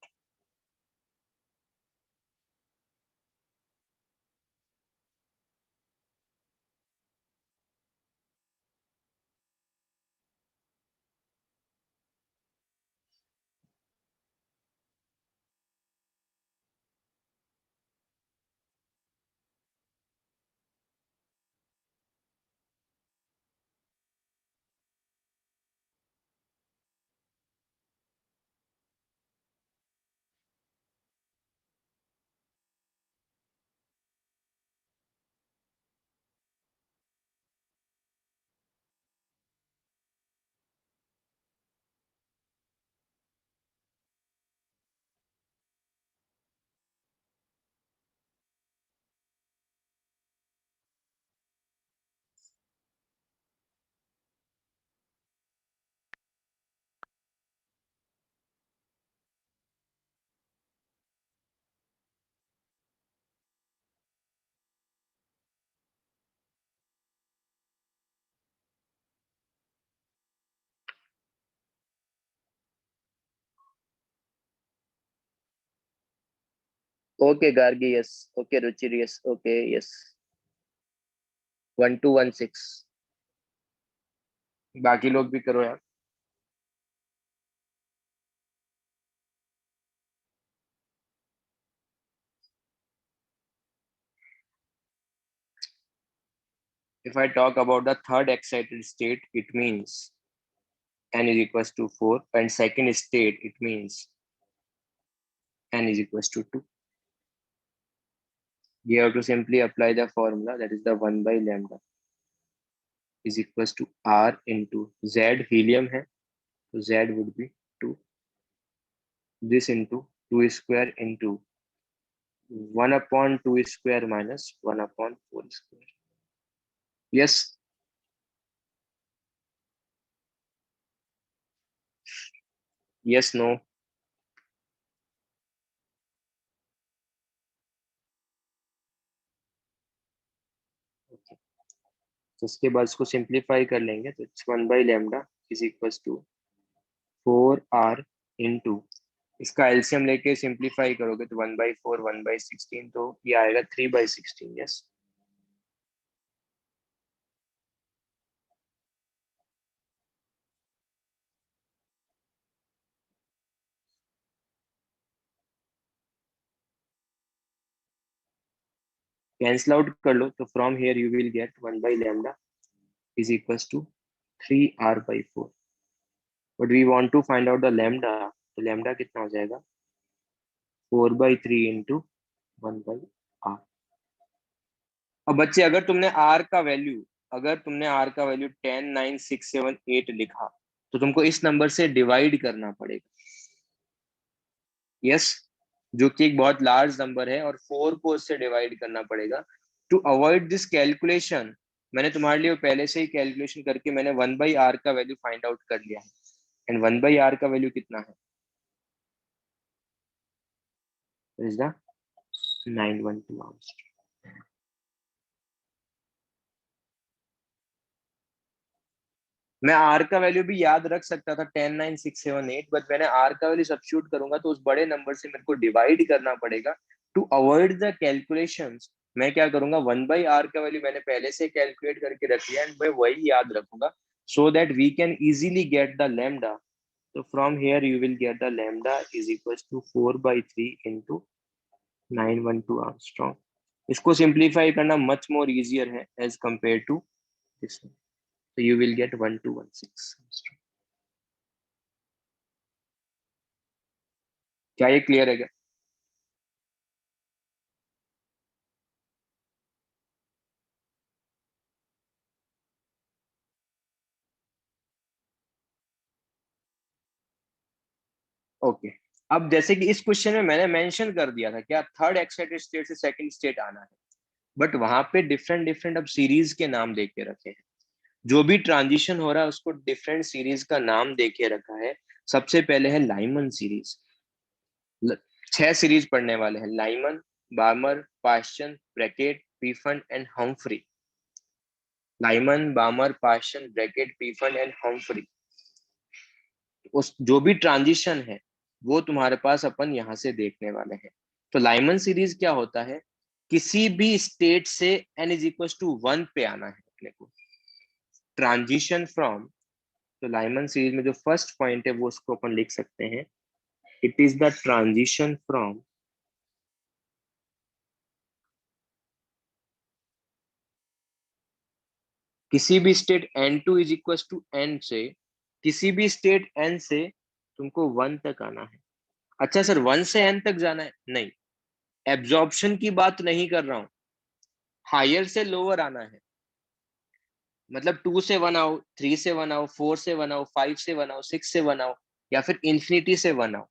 Okay Gargi, yes. Okay Ruchir, yes. Okay, yes. 1216. बाकी लोग भी करो यार। if I talk about the third excited state, it means n is equals to 4, and second state, it means n is equals to 2. You have to simply apply the formula, that is the 1 by lambda is equals to r into z, helium है, so z would be 2. This into 2 square into 1 upon 2 square minus 1 upon 4 square. Yes. Yes, no. Okay. तो इसके बाद इसको simplify कर लेंगे, तो it's 1 by lambda is equals to 4r into, इसका LCM लेके सिंप्लीफाई करोगे तो 1/4 1/16, तो ये आएगा 3/16. यस. कैंसिल आउट कर लो, तो from here you will get 1 by lambda is equals to 3r/4. But we want to find out the lambda, तो लैम्डा कितना हो जाएगा 4/3 इंटू 1/r. अब बच्चे अगर तुमने r का वैल्यू 10 9 6 7 8 लिखा, तो तुमको इस नंबर से डिवाइड करना पड़ेगा. यस, जो कि एक बहुत लार्ज नंबर है, और 4 को उससे डिवाइड करना पड़ेगा. टू अवॉइड दिस कैलकुलेशन, मैंने तुम्हारे लिए पहले से ही कैलकुलेशन करके मैंने 1/r का वैल्यू फाइंड आउट कर लिया है. एंड 1/r का वैल्यू कितना है, इज द 912 आंसर. मैं r का वैल्यू भी याद रख सकता था 10 9 6 7 8, बट मैंने r का वैल्यू सब्स्टिट्यूट करूंगा तो उस बड़े नंबर से मेरे को डिवाइड करना पड़ेगा. टू अवॉइड द कैलकुलेशंस, मैं क्या करूंगा 1/r का वैल्यू मैंने पहले से कैलकुलेट करके रख लिया, एंड मैं वही याद रखूंगा, so that we can easily get the lambda. तो from here you will get the lambda is equals to 4/3 into 912 angstrom. इसको सिंप्लीफाई करना मच मोर इजियर है as compare to this one. So you will get 1216. क्या ये clear है क्या? Okay. अब जैसे कि इस क्वेश्चन में मैंने मेंशन कर दिया था क्या थर्ड एक्साइटेड स्टेट से सेकंड स्टेट आना है, बट वहां पे डिफरेंट डिफरेंट अब सीरीज के नाम दे के रखे हैं. जो भी ट्रांजिशन हो रहा है उसको डिफरेंट सीरीज का नाम दे के रखा है. सबसे पहले है लाइमन सीरीज. 6 सीरीज पढ़ने वाले हैं: Lyman, Balmer, Paschen, Brackett, Pfund and Humphrey. Lyman, Balmer, Paschen, Brackett, Pfund and Humphrey. उस जो भी ट्रांजिशन है वो तुम्हारे पास अपन यहाँ से देखने वाले हैं. तो लाइमन सीरीज क्या होता है, किसी भी स्टेट से n इज इक्वल टू 1 पे आना है अपने को. ट्रांजिशन फ्रॉम, तो लाइमन सीरीज में जो फर्स्ट पॉइंट है वो उसको अपन लिख सकते हैं, it is the transition from किसी भी state n2 is equal to n से, किसी भी स्टेट n से तुमको 1 तक आना है. अच्छा सर 1 से n तक जाना है? नहीं, एब्जॉर्प्शन की बात नहीं कर रहा हूं, हायर से लोअर आना है. मतलब 2 से 1 आओ, 3 से 1 आओ, 4 से 1 आओ, 5 से 1 आओ, 6 से 1 आओ, या फिर इंफिनिटी से 1 आओ,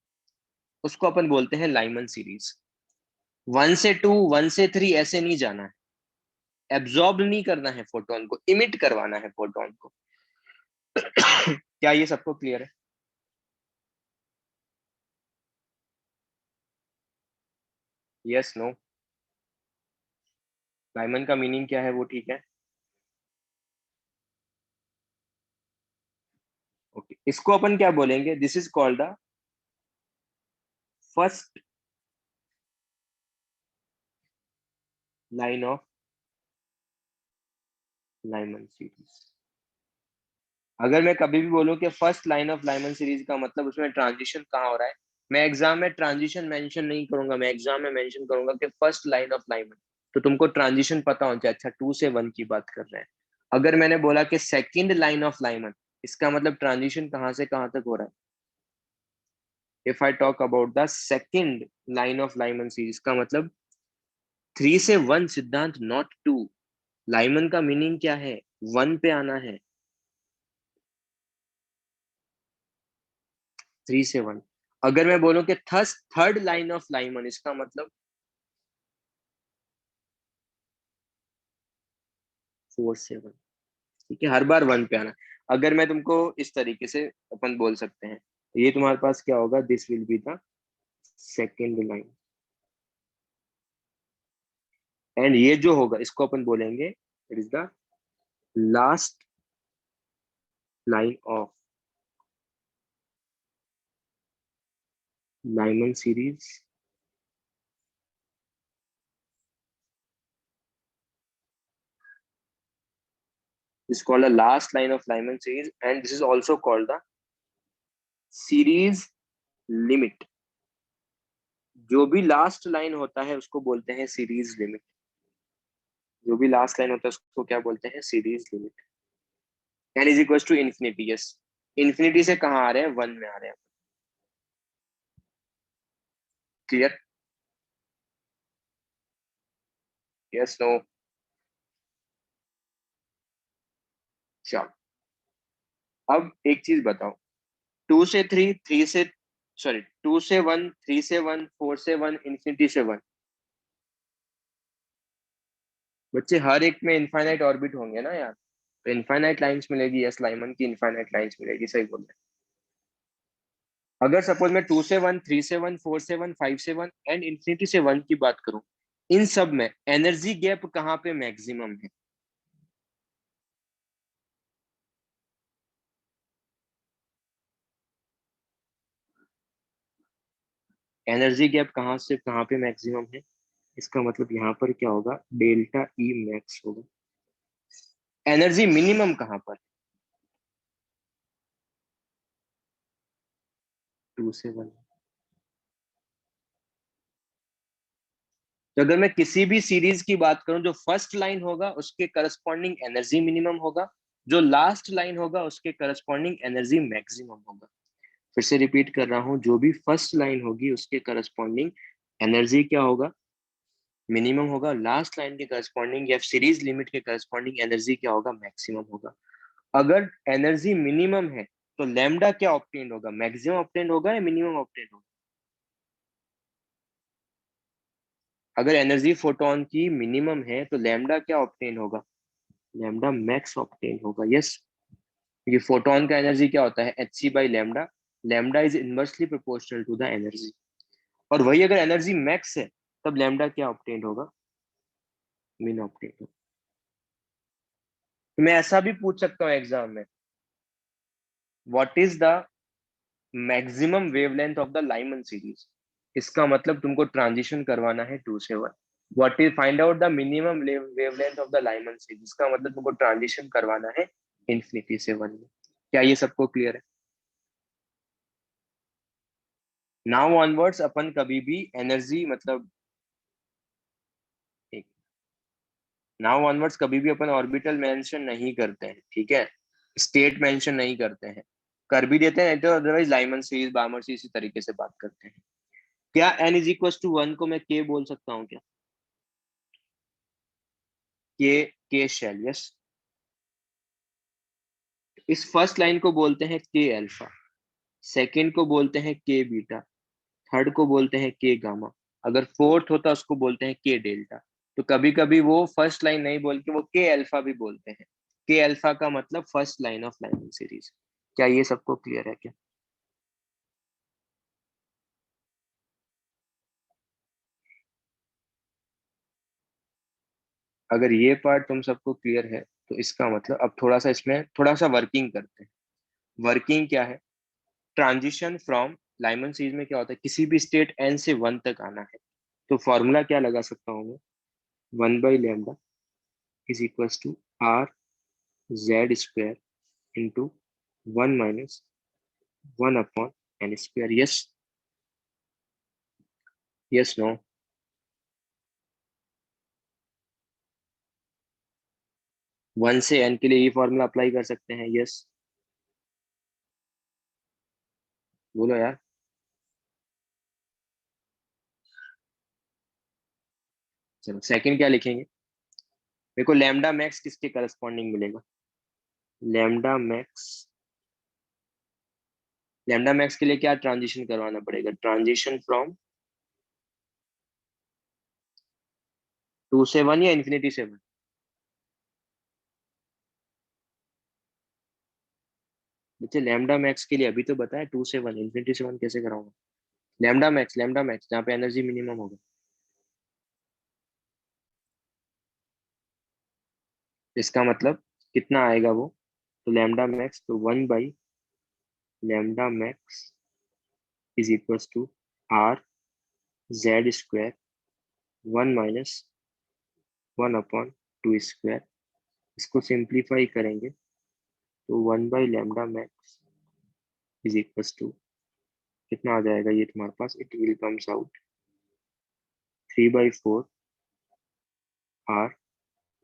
उसको अपन बोलते हैं लाइमन सीरीज. 1 से 2, 1 से 3 ऐसे नहीं जाना है. एब्जॉर्ब नहीं करना है फोटोन को, इमिट करवाना है फोटोन को. क्या ये सबको क्लियर है? Yes, no? लाइमन का मीनिंग क्या है वो ठीक है. ओके, इसको अपन क्या बोलेंगे, this is called the first line of Lyman series. अगर मैं कभी भी बोलूं कि first line of Lyman series का मतलब उसमें ट्रांजिशन कहाँ हो रहा है, मैं एग्जाम में ट्रांजिशन मेंशन नहीं करूंगा, मैं एग्जाम में मेंशन करूंगा कि फर्स्ट लाइन ऑफ लाइमन. तो तुमको ट्रांजिशन पता होना चाहिए. अच्छा 2 से 1 की बात कर रहे हैं, अगर मैंने बोला कि सेकंड लाइन ऑफ लाइमन, इसका मतलब ट्रांजिशन कहां से कहां तक हो रहा है? If I talk about the second line of Lyman series का मतलब 3 से 1 सिद्धांत, नॉट 2। लाइमन का मीनिंग क्या है? 1 पे आना है, 3 से 1। अगर मैं बोलूं कि थर्ड लाइन ऑफ लाइमन, इसका मतलब 4 से 1। ठीक है, हर बार 1 पे आना। अगर मैं तुमको इस तरीके से अपन बोल सकते हैं, तो ये तुम्हारे पास क्या होगा? This will be the second line, and ये जो होगा इसको अपन बोलेंगे it is the last line of Lyman series. is called the last line of Lyman series, and this is also called the series limit। जो भी last line होता है उसको बोलते हैं सीरीज लिमिट। जो भी लास्ट लाइन होता है उसको क्या बोलते हैं? Series limit. n is equal to infinity. Yes, infinity से कहाँ आ रहे हैं? 1 में आ रहे हैं। क्लियर? Yes, no? चलो, अब एक चीज बताओ, 2 से 3, 3 से, सॉरी, 2 से 1, 3 से 1, 4 से 1, इन्फिनिटी से 1। बच्चे हर एक में इनफाइनाइट ऑर्बिट होंगे ना यार, तो इनफाइनाइट लाइंस मिलेगी। यस, लाइमन की इनफाइनाइट लाइंस मिलेगी, सही बोल रहे हैं। अगर सपोज मैं 2 से 1, 3 से 1, 4 से 1, 5 से 1 एंड इन्फिनिटी से 1 की बात करूं, इन सब में एनर्जी गैप कहाँ पे मैक्सिमम है? एनर्जी गैप कहाँ से कहाँ पे मैक्सिमम है? इसका मतलब यहाँ पर क्या होगा? डेल्टा ई मैक्स होगा। एनर्जी मिनिमम कहाँ पर? 2 से 1। तो अगर मैं किसी भी सीरीज की बात करूं, जो फर्स्ट लाइन होगा उसके करस्पॉन्डिंग एनर्जी मिनिमम होगा, जो लास्ट लाइन होगा उसके करस्पॉन्डिंग एनर्जी मैक्सिमम होगा। फिर से रिपीट कर रहा हूं, जो भी फर्स्ट लाइन होगी उसके करस्पॉन्डिंग एनर्जी क्या होगा? मिनिमम होगा। लास्ट लाइन के करस्पॉन्डिंग या सीरीज लिमिट के करस्पॉन्डिंग एनर्जी क्या होगा? मैक्सिमम होगा। अगर एनर्जी मिनिमम है तो लैम्डा क्या ऑब्टेन होगा? मैक्सिमम ऑब्टेन होगा या मिनिमम ऑब्टेन होगा? अगर एनर्जी फोटोन की मिनिमम है तो लैम्डा क्या ऑब्टेन होगा? लैम्डा मैक्स ऑब्टेन होगा। यस, ये फोटोन का एनर्जी क्या होता है? hc/लैम्डा। Lambda is inversely proportional to the energy. और वही अगर एनर्जी मैक्स है तब लैम्डा क्या ऑब्टेन होगा? मिन ऑब्टेन होगा। तो मैं ऐसा भी पूछ सकता हूँ एग्जाम में, what is the maximum wavelength of the Lyman series? इसका मतलब तुमको ट्रांजिशन करवाना है 2 से 1। What is find out the minimum wavelength of the Lyman series? इसका मतलब तुमको ट्रांजिशन करवाना है इन्फिनिटी से 1 में। क्या ये सबको क्लियर है? नाउ ऑनवर्ड्स अपन कभी भी एनर्जी मतलब, नाउ ऑनवर्ड्स कभी भी अपन ऑर्बिटल मेंशन नहीं करते हैं, ठीक है? स्टेट मेंशन नहीं करते हैं। कर भी देते हैं तो otherwise Lyman series, Barmer series इसी तरीके से बात करते हैं। क्या n इज इक्वल टू 1 को मैं k बोल सकता हूँ क्या? के शेल। यस, इस फर्स्ट लाइन को बोलते हैं के अल्फा, सेकंड को बोलते हैं के बीटा, थर्ड को बोलते हैं के गामा, अगर फोर्थ होता उसको बोलते हैं के डेल्टा। तो कभी कभी वो फर्स्ट लाइन नहीं बोल के वो के अल्फा भी बोलते हैं। के अल्फा का मतलब first line of lining series. क्या ये सबको क्लियर है क्या? अगर ये पार्ट तुम सबको क्लियर है तो इसका मतलब अब थोड़ा सा इसमें थोड़ा सा वर्किंग करते हैं। वर्किंग क्या है? ट्रांजिशन फ्रॉम लाइमन सीरीज में क्या होता है? किसी भी स्टेट n से 1 तक आना है, तो फॉर्मूला क्या लगा सकता हूँ मैं? 1/λ is equal to R Z square into 1 minus 1/n²। Yes, yes, no? 1 से n के लिए ये फॉर्मूला अप्लाई कर सकते हैं। यस, बोलो यार। चलो सेकंड क्या लिखेंगे? मेरे को लैम्डा मैक्स किसके करस्पॉन्डिंग मिलेगा? लैम्डा मैक्स, लैम्डा मैक्स के लिए क्या ट्रांजिशन करवाना पड़ेगा? ट्रांजिशन फ्रॉम 2 से 1 या इन्फिनिटी से 1? बच्चे लैम्डा मैक्स के लिए अभी तो बताया 2 से 1, इन्फिनिटी से 1 कैसे कराऊंगा? लैम्डा मैक्स जहाँ पे एनर्जी मिनिमम होगा। इसका मतलब कितना आएगा वो? तो लैम्डा मैक्स तो 1 by lambda max is equal to R Z square 1 minus 1/2 square. इसको सिंप्लीफाई करेंगे तो 1 by lambda max is equal to कितना आ जाएगा ये तुम्हारे पास? It will comes out 3/4 R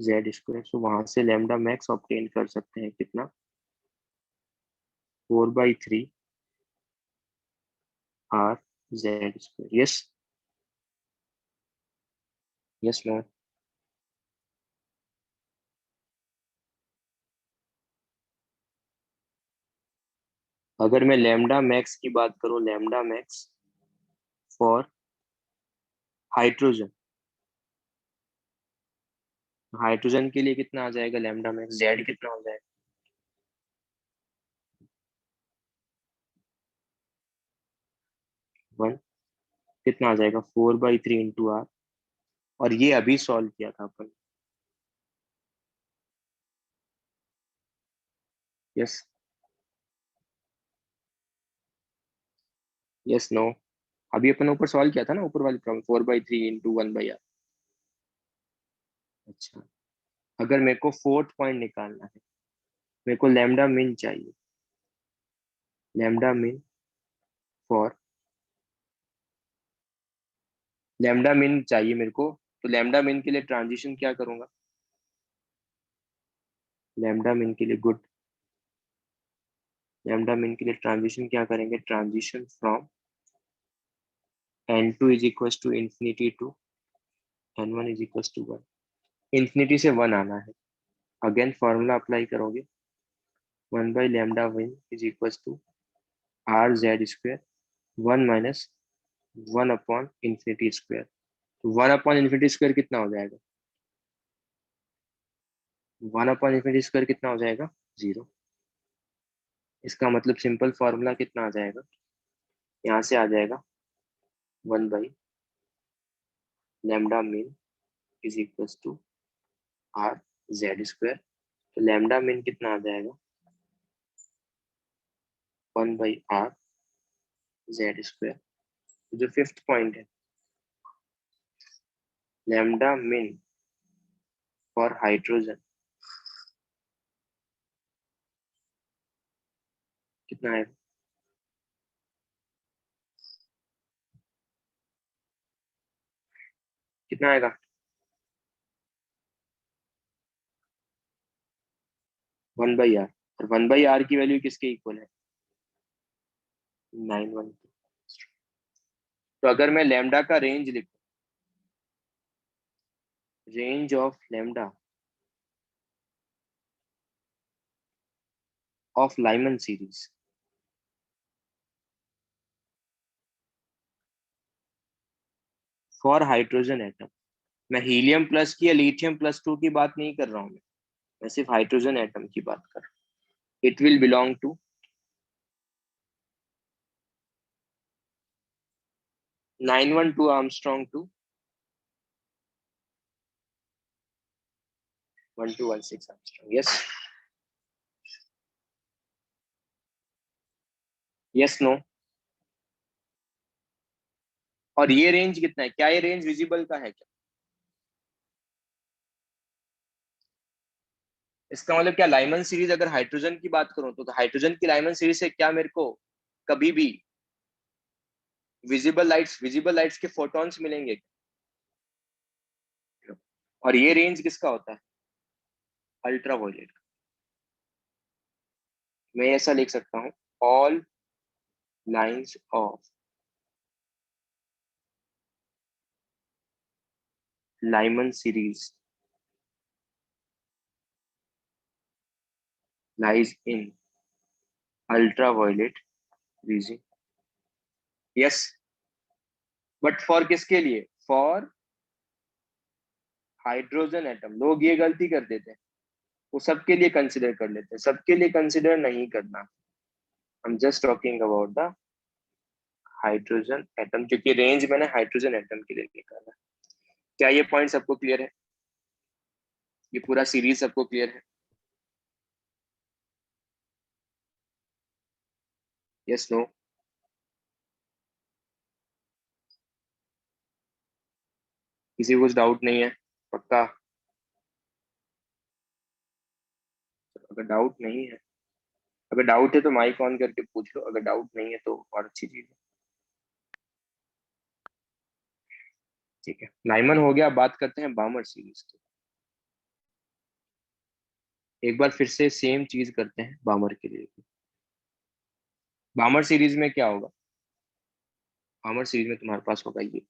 Z square. So वहां से लैम्डा मैक्स ऑब्टेन कर सकते हैं कितना? 4/3 R Z square. Yes, yes no? अगर मैं लैम्डा मैक्स की बात करूं, lambda max for hydrogen, hydrogen के लिए कितना आ जाएगा लैम्डा मैक्स? जेड कितना हो जाएगा? वन। कितना आ जाएगा? 4/3 इंटू आर। और ये अभी सॉल्व किया था अपन। Yes, yes no? अभी अपन ऊपर सॉल्व किया था ना, ऊपर वाली प्रॉब्लम 4/3 इंटू 1/r। अच्छा, अगर मेरे को फोर्थ पॉइंट निकालना है, मेरे को लैम्डा मिन चाहिए। लैम्डा मिन फॉर, लैम्डा मिन चाहिए मेरे को। तो लैम्डा मिन के लिए ट्रांजिशन क्या करूंगा? लैम्डा मिन के लिए गुड, लैम्डा मिन के लिए ट्रांजिशन क्या करेंगे? Transition from n2 is equal to infinity to n1 is equal to 1। Infinity से 1 आना है। अगेन फॉर्मूला अप्लाई करोगे, 1 by lambda min is equal to R Z square 1 minus 1/इंफिनिटी स्क्वायर। तो 1/इंफिनिटी स्क्वायर कितना हो जाएगा? 1/इंफिनिटी स्क्वायर कितना हो जाएगा? 0। इसका मतलब सिंपल फॉर्मूला कितना आ जाएगा? यहाँ से आ जाएगा 1 by lambda min is equal to R Z square. तो लैम्डा मिन कितना आ जाएगा? 1 बाई आर जेड स्क्वायर। जो फिफ्थ पॉइंट है, लैम्डा मिन फॉर हाइड्रोजन कितना है? कितना आएगा? 1/r। और 1/r की वैल्यू किसके इक्वल है? 912। तो अगर मैं लैम्डा का रेंज लिखूं, range of lambda of Lyman series for hydrogen atom, मैं हीलियम प्लस की या लिथियम +2 की बात नहीं कर रहा हूं, मैं सिर्फ हाइड्रोजन एटम की बात कर रहा हूँ। It will belong to 912 angstrom to 1216 angstrom. Yes, yes no? और ये रेंज कितना है? क्या ये रेंज विजिबल का है क्या? इसका मतलब क्या लाइमन सीरीज, अगर हाइड्रोजन की बात करूं तो हाइड्रोजन की लाइमन सीरीज से क्या मेरे को कभी भी विजिबल लाइट्स के फोटॉन्स मिलेंगे? और ये रेंज किसका होता है? अल्ट्रावायलेट। मैं ऐसा लिख सकता हूँ, all lines of Lyman series lies in ultraviolet region. Yes, but for किसके लिए? For hydrogen atom. लोग ये गलती कर देते हैं, वो सबके लिए कंसिडर कर लेते हैं, सबके लिए कंसिडर नहीं करना। I am just talking about the hydrogen atom, क्योंकि रेंज मैंने हाइड्रोजन एटम के लिए निकाला। क्या ये पॉइंट सबको क्लियर है? ये पूरा सीरीज सबको क्लियर है? Yes, no? किसी को कुछ डाउट नहीं है? पक्का? अगर डाउट नहीं है, अगर डाउट है तो माइक ऑन करके पूछ लो, अगर डाउट नहीं है तो और अच्छी चीज है। ठीक है, लाइमन हो गया। बात करते हैं बामर सीरीज की। एक बार फिर से सेम चीज करते हैं बामर के लिए। बामर सीरीज में क्या होगा? बामर सीरीज में तुम्हारे पास होगा ये,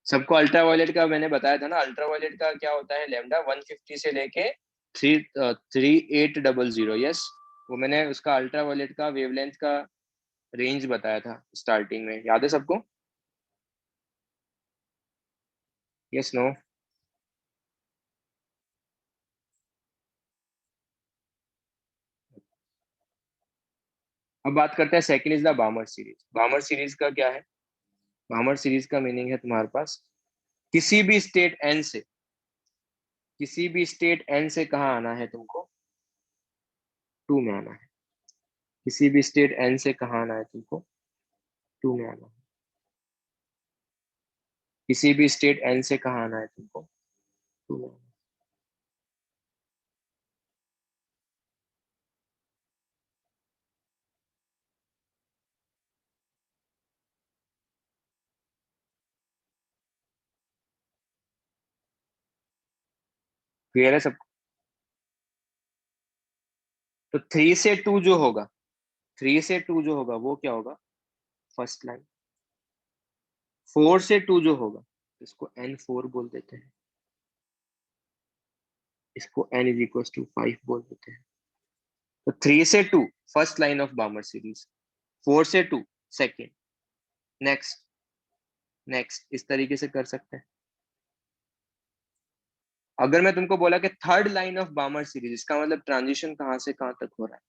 सबको अल्ट्रावायलेट का मैंने बताया था ना। अल्ट्रावायलेट का क्या होता है? लैम्डा 150 से लेके 3800। यस, वो मैंने उसका अल्ट्रावायलेट का वेवलेंथ का रेंज बताया था स्टार्टिंग में, याद है सबको? Yes, no? अब बात करते हैं second is the Balmer series. Balmer series का क्या है? बामर सीरीज का मीनिंग है तुम्हारे पास किसी भी स्टेट एन से, किसी भी स्टेट एन से कहाँ आना है तुमको? टू में आना है। किसी भी स्टेट एन से कहाँ आना है तुमको? टू में आना है। किसी भी स्टेट एन से कहाँ आना है तुमको? टू में आना है। क्लियर है सबको? तो थ्री से टू जो होगा, थ्री से टू जो होगा वो क्या होगा? First line. फोर से टू जो होगा, इसको N4 बोल देते हैं, इसको N इज इक्वल टू 5 बोल देते हैं। तो थ्री से two first line of Balmer series, four से टू सेकेंड, नेक्स्ट, नेक्स्ट, इस तरीके से कर सकते हैं। अगर मैं तुमको बोला कि third line of Balmer series, इसका मतलब ट्रांजिशन कहां से कहां तक हो रहा है?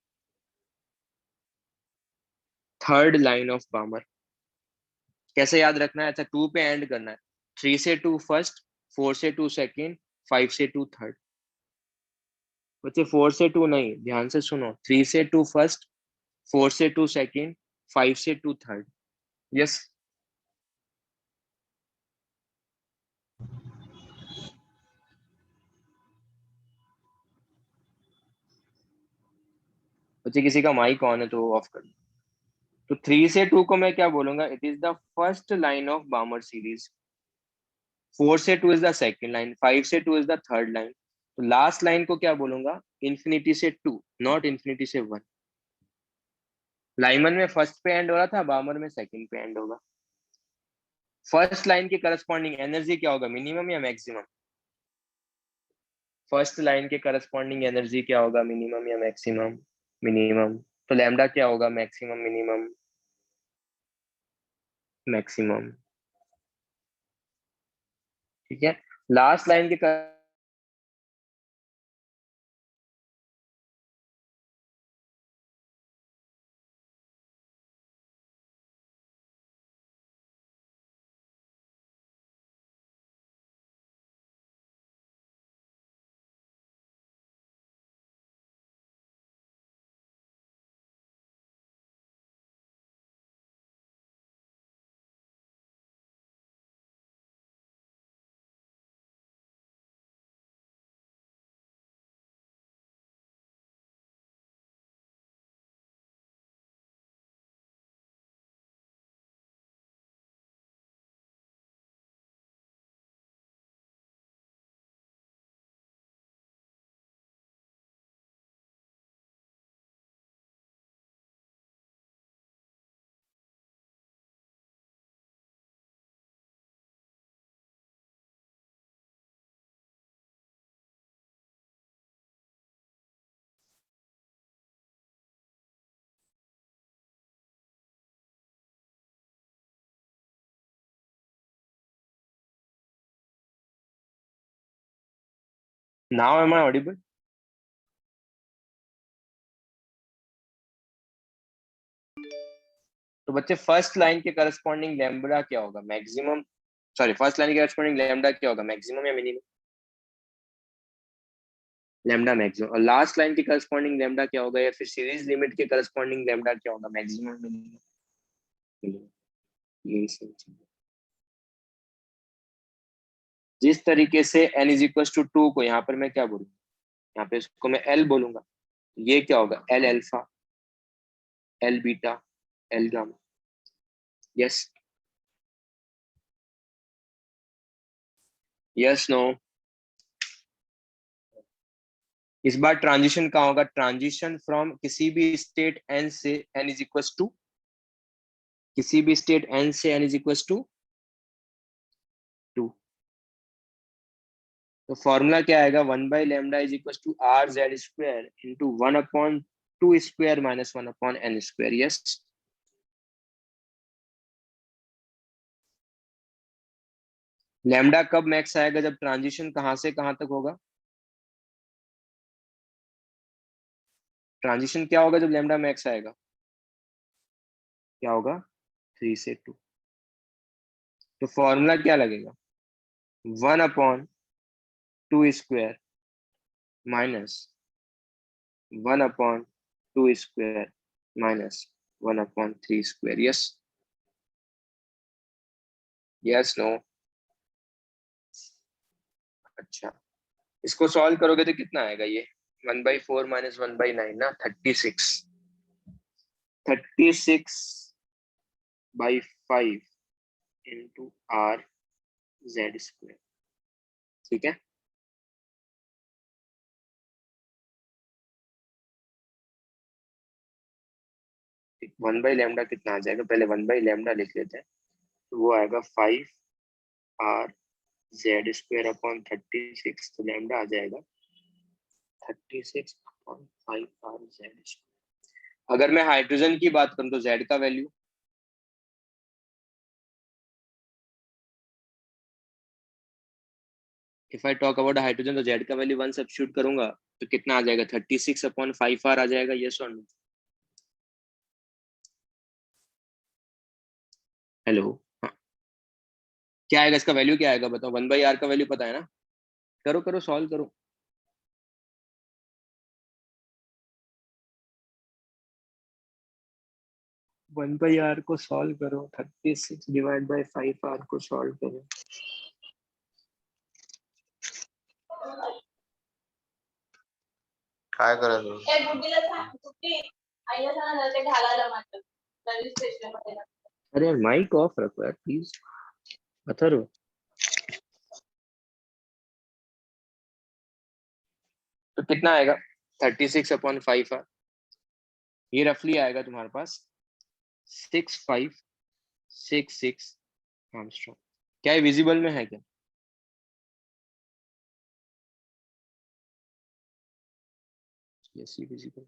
थर्ड लाइन ऑफ बामर कैसे याद रखना है? अच्छा, टू पे एंड करना है। थ्री से टू फर्स्ट, फोर से टू सेकेंड, फाइव से टू थर्ड। बच्चे फोर से टू नहीं, ध्यान से सुनो। थ्री से टू फर्स्ट, फोर से टू सेकेंड, फाइव से टू थर्ड। यस, बच्चे किसी का माइक ऑन है तो ऑफ कर दो। तो थ्री से टू को मैं क्या बोलूंगा? It is the first line of Balmer series. Four से two is the second line, five से two is the third line. तो लास्ट लाइन को क्या बोलूंगा? इन्फिनिटी से टू, नॉट इन्फिनिटी से वन। लाइमन में फर्स्ट पे एंड हो रहा था, बामर में सेकंड पे एंड होगा। फर्स्ट लाइन के करस्पॉन्डिंग एनर्जी क्या होगा? मिनिमम या मैक्सिमम? फर्स्ट लाइन के करस्पॉन्डिंग एनर्जी क्या होगा? मिनिमम या मैक्सिमम? मिनिमम। तो लैम्डा क्या होगा? Maximum, minimum, maximum. ठीक है, लास्ट लाइन के नाउ एम आई ऑडिबल? तो बच्चे फर्स्ट लाइन के करस्पॉन्डिंग लैम्बडा क्या होगा? मैक्सिमम, सॉरी, फर्स्ट लाइन के करस्पॉन्डिंग लैम्बडा क्या होगा? मैक्सिमम या मिनिमम? लैम्बा मैक्सिमम। और लास्ट लाइन के करस्पॉन्डिंग लैम्बडा क्या होगा, या फिर सीरीज लिमिट के करस्पॉन्डिंग लैम्बडा क्या होगा? मैक्सिमम, मिनिमम, यही सब चीज। जिस तरीके से n इज इक्वल टू 2 को यहाँ पर मैं क्या बोलूँ, यहाँ पे इसको मैं L बोलूंगा, ये क्या होगा? L alpha, L beta, L gamma. Yes, yes, no? इस बार ट्रांजिशन कहाँ होगा? ट्रांजिशन फ्रॉम किसी भी स्टेट n से n इज इक्वल टू, किसी भी स्टेट n से n इज इक्वल टू 2। तो फॉर्मूला क्या आएगा? 1/λ is equal to R Z square into 1/2 square minus 1/n square. Yes, lambda कब मैक्स आएगा? जब ट्रांजिशन कहां से कहां तक होगा? ट्रांजिशन क्या होगा जब लैम्डा मैक्स आएगा? क्या होगा? 3 से 2। तो फॉर्मूला क्या लगेगा? 1/2 square minus 1/2 square minus 1/3 square. Yes, yes, no? अच्छा, इसको सॉल्व करोगे तो कितना आएगा ये? 1/4 माइनस 1/9 ना, 36। 36/5 इंटू आर जेड स्क्वायर। ठीक है, 1/λ कितना आ जाएगा? पहले 1/λ लिख लेते हैं। तो वो आएगा 5 आर जेड स्क्वायर अपॉन 36। तो लैम्डा आ जाएगा 36/5 आर जेड स्क्वायर। अगर मैं हाइड्रोजन की बात करूं तो जेड का value, if I talk about hydrogen, तो जेड का वैल्यू 1 सब्स्टिट्यूट करूंगा तो कितना आ जाएगा? 36/5 आर आ जाएगा। Yes or no? हेलो, हाँ, क्या आएगा इसका वैल्यू? क्या आएगा बताओ? 1/r का वैल्यू पता है ना? करो करो, सॉल्व करो। 1/r को सॉल्व करो, 36/5r को सॉल्व करो। काय करत हो? अरे माइक ऑफ रखो यार प्लीज, अथर्व। तो कितना आएगा? 36/5r, ये रफली आएगा तुम्हारे पास 6566 आर्मस्ट्रॉन्ग। क्या ये विजिबल में है क्या? यस, ये विजिबल।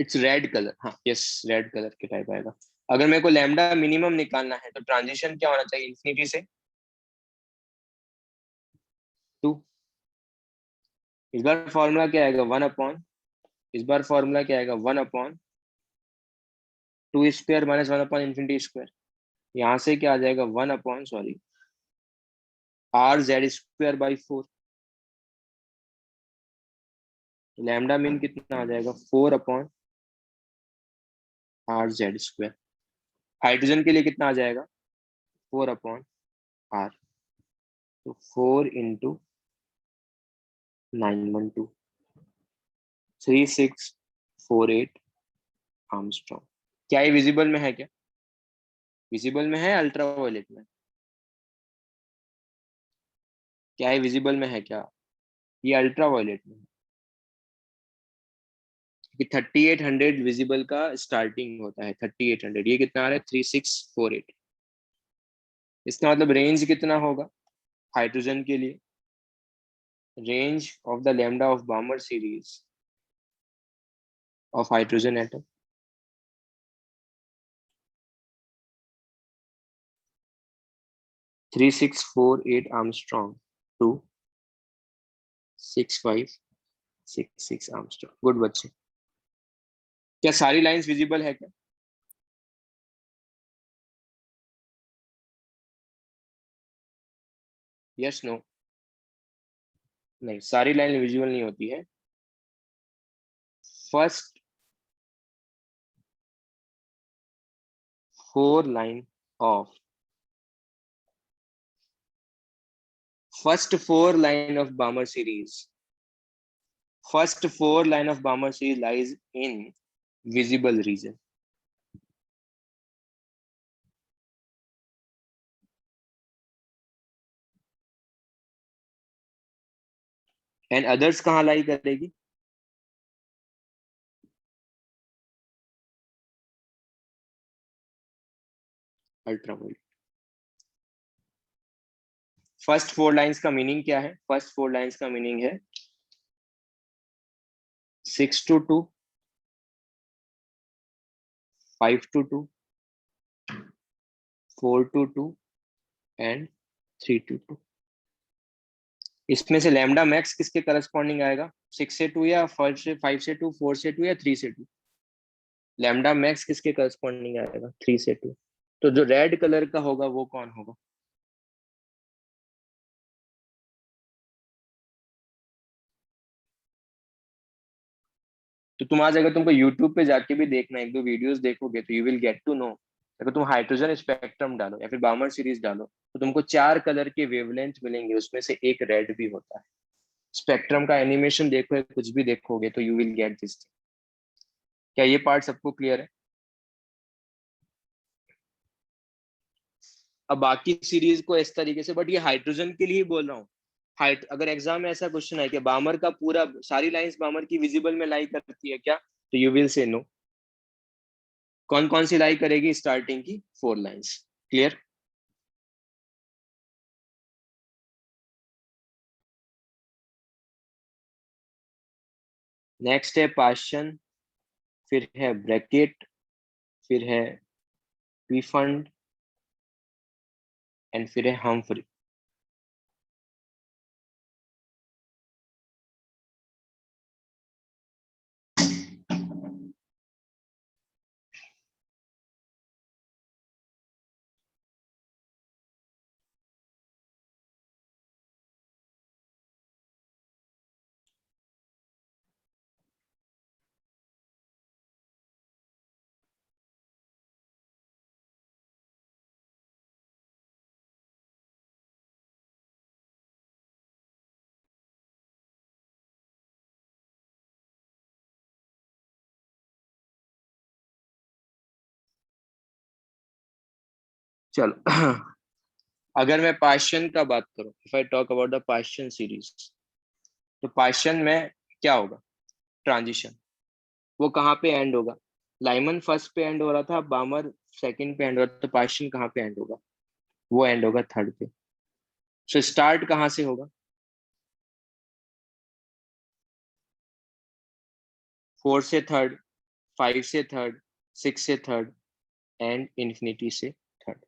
इट्स रेड कलर, हाँ यस रेड कलर के टाइप आएगा। अगर मेरे को लैम्डा मिनिमम निकालना है तो ट्रांजिशन क्या होना चाहिए, इन्फिनिटी से 2। इस बार फॉर्मूला क्या आएगा 1/, इस बार फॉर्मूला क्या आएगा 1/2² माइनस 1/∞²। यहाँ से क्या आ जाएगा 1/(r(z²/4)। लैम्डा मीन कितना आ जाएगा 4/(r(z²)। हाइड्रोजन के लिए कितना आ जाएगा 4/r, तो 4 × 912 3648 आर्मस्ट्रॉन्ग। क्या ये विजिबल में है, क्या विजिबल में है अल्ट्रावायलेट में, क्या है विजिबल में है, क्या ये अल्ट्रावायलेट में है कि 3800 विजिबल का स्टार्टिंग होता है 3800, ये कितना आ रहा है 3648। इसका मतलब रेंज कितना होगा हाइड्रोजन के लिए, range of the lambda of Balmer series of hydrogen atom, three six four eight angstrom to 6566 angstrom. Good बच्चे, क्या सारी लाइंस विजिबल है क्या? Yes no? नहीं, सारी लाइन विजुअल नहीं होती है। First 4 line of Balmer series, first 4 line of Balmer series lies in visible region. And others कहाँ लाई करेगी? अल्ट्रावायलेट। फर्स्ट 4 लाइंस का मीनिंग क्या है? फर्स्ट 4 लाइंस का मीनिंग है 6 to 2, 5 to 2, 4 to 2 and 3 to 2। इसमें से लैम्डा मैक्स किसके करस्पॉन्डिंग आएगा? 6 से 2 या 5 से 2, 4 से 2 या 3 से 2? लैम्डा मैक्स किसके करस्पॉन्डिंग आएगा? 3 से 2। तो जो रेड कलर का होगा वो कौन होगा? तो तुम आज अगर तुमको YouTube पे जाके भी देखना, एक दो वीडियोस देखोगे तो you will get to know. अगर तुम हाइड्रोजन स्पेक्ट्रम डालो या फिर बामर सीरीज डालो तो तुमको 4 कलर के वेवलेंथ मिलेंगे, उसमें से एक रेड भी होता है। स्पेक्ट्रम का एनिमेशन देखो या कुछ भी देखोगे तो यू विल गेट दिस। क्या ये पार्ट सबको क्लियर है? अब बाकी सीरीज को इस तरीके से, बट ये हाइड्रोजन के लिए ही बोल रहा हूँ। अगर एग्जाम में ऐसा क्वेश्चन है कि बामर का पूरा सारी लाइंस बामर की विजिबल में लाई करती है क्या, तो यू विल से नो। कौन कौन सी लाई करेगी? स्टार्टिंग की 4 लाइंस। क्लियर? नेक्स्ट है पाशन, फिर है ब्रैकेट, फिर है पीफंड एंड फिर है हम्फ्री। चलो अगर मैं पाशन का बात करूं, if I talk about the Paschen series, तो पाशन में क्या होगा? ट्रांजिशन। वो कहाँ पे एंड होगा? लाइमन फर्स्ट पे एंड हो रहा था, बामर सेकंड पे एंड हो रहा था, तो पाशन कहाँ पे एंड होगा? वो एंड होगा थर्ड पे। सो स्टार्ट कहाँ से होगा? 4 से थर्ड, 5 से थर्ड, 6 से थर्ड एंड इंफिनिटी से थर्ड।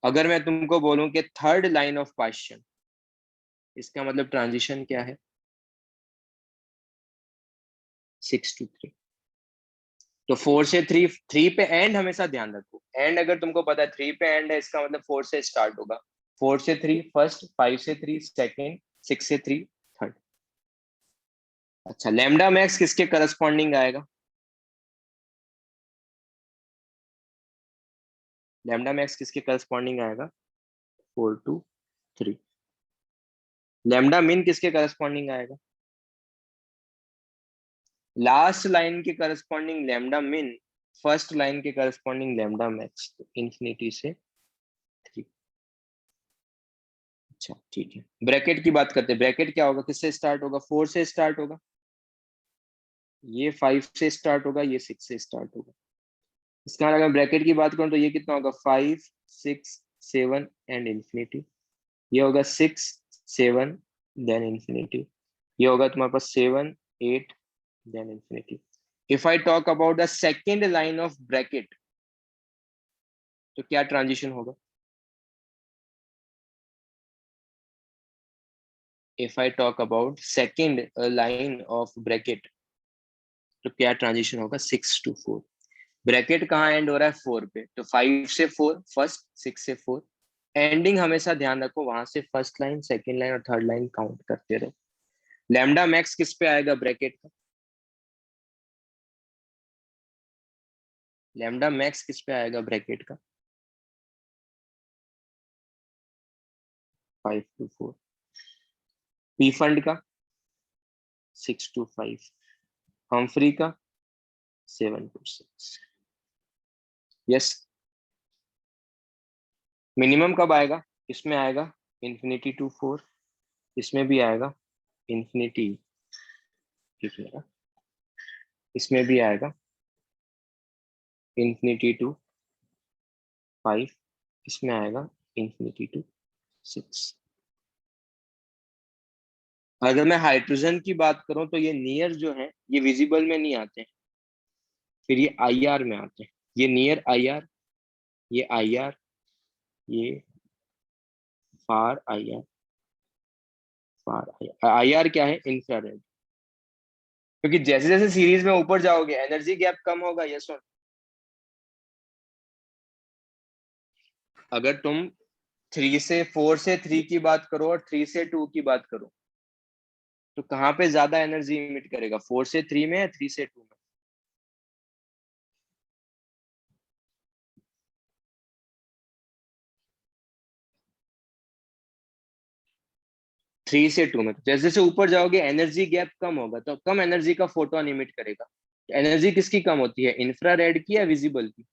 अगर मैं तुमको बोलूं कि थर्ड लाइन ऑफ क्वेश्चन, इसका मतलब ट्रांजिशन क्या है? 6 to 3। तो 4 से 3, 3 पे एंड हमेशा ध्यान रखो। एंड अगर तुमको पता है 3 पे एंड है, इसका मतलब 4 से स्टार्ट होगा। 4 से 3 फर्स्ट, 5 से 3 सेकेंड, 6 से 3 थर्ड। अच्छा, लैम्डा मैक्स किसके करस्पॉन्डिंग आएगा? लैम्डा मैक्स किसके करस्पॉन्डिंग आएगा? 4 to 3। लैम्डा मिन किसके करस्पॉन्डिंग आएगा? लास्ट लाइन के करस्पॉन्डिंग लैम्डा मिन, फर्स्ट लाइन के करस्पॉन्डिंग लैम्डा मैक्स, इंफिनिटी से 3। अच्छा ठीक है, ब्रैकेट की बात करते हैं। ब्रैकेट क्या होगा, किससे स्टार्ट होगा? 4 से स्टार्ट होगा, ये 5 से स्टार्ट होगा, ये 6 से स्टार्ट होगा। इसका अगर ब्रैकेट की बात करूं तो ये कितना होगा? 5, 6, 7 एंड इंफिनिटी। ये होगा 6, 7 देन इंफिनिटी। ये होगा तुम्हारे पास 7, 8 then infinity. If I talk about the second line of Brackett, तो क्या ट्रांजिशन होगा? If I talk about second line of Brackett, तो क्या ट्रांजिशन होगा? 6 to 4। ब्रैकेट कहाँ एंड हो रहा है? 4 पे, तो 5 से 4 फर्स्ट, 6 से 4 एंडिंग। हमेशा ध्यान रखो वहां से फर्स्ट लाइन, सेकेंड लाइन और थर्ड लाइन काउंट करते रहो। लैम्डा मैक्स किस पे आएगा ब्रैकेट का? लैम्डा मैक्स किस पे आएगा ब्रैकेट का? 5 to 4। पी फंड का 6 to 5। हम्फ्री का 7 to 6। यस। मिनिमम कब आएगा? इसमें आएगा इंफिनिटी टू 4, इसमें भी आएगा इंफिनिटी, इसमें भी आएगा इंफिनिटी टू 5, इसमें आएगा इंफिनिटी टू 6। अगर मैं हाइड्रोजन की बात करूं तो ये नियर जो है ये विजिबल में नहीं आते हैं, फिर ये आईआर में आते हैं। ये नियर आईआर, ये आईआर, ये फार आईआर, फार आईआर। आईआर क्या है? इंफ्रारेड। क्योंकि जैसे जैसे सीरीज में ऊपर जाओगे एनर्जी गैप कम होगा। यस और अगर तुम 3 से 4 से 3 की बात करो और 3 से 2 की बात करो, तो कहाँ पे ज्यादा एनर्जी इमिट करेगा? 4 से 3 में या 3 से 2 में? 3 से 2 में। जैसे जैसे ऊपर जाओगे एनर्जी गैप कम होगा, तो कम एनर्जी का फोटोन इमिट करेगा। एनर्जी किसकी कम होती है? इंफ्रारेड की या विजिबल की?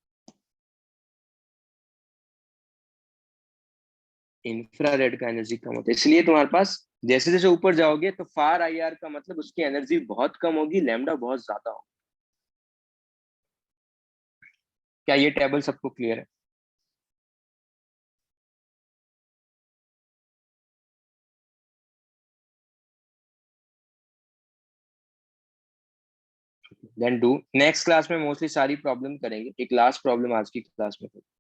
इंफ्रारेड का एनर्जी कम होता है, इसलिए तुम्हारे पास जैसे जैसे ऊपर जाओगे तो फार आईआर का मतलब उसकी एनर्जी बहुत कम होगी, लैम्डा बहुत ज्यादा होगा। क्या ये टेबल सबको क्लियर है? Then do. नेक्स्ट क्लास में मोस्टली सारी प्रॉब्लम करेंगे, एक लास्ट प्रॉब्लम आज की क्लास में करेंगे।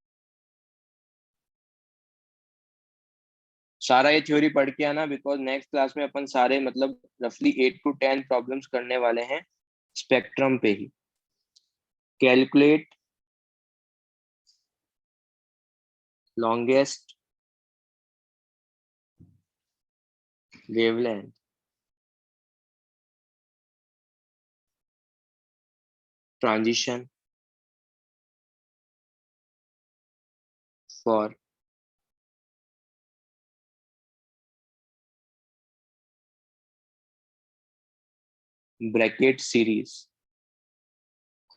सारा ये थ्योरी पढ़ के आना, बिकॉज नेक्स्ट क्लास में अपन सारे मतलब रफली 8 to 10 प्रॉब्लम्स करने वाले हैं स्पेक्ट्रम पे ही। Calculate longest wavelength transition for Brackett series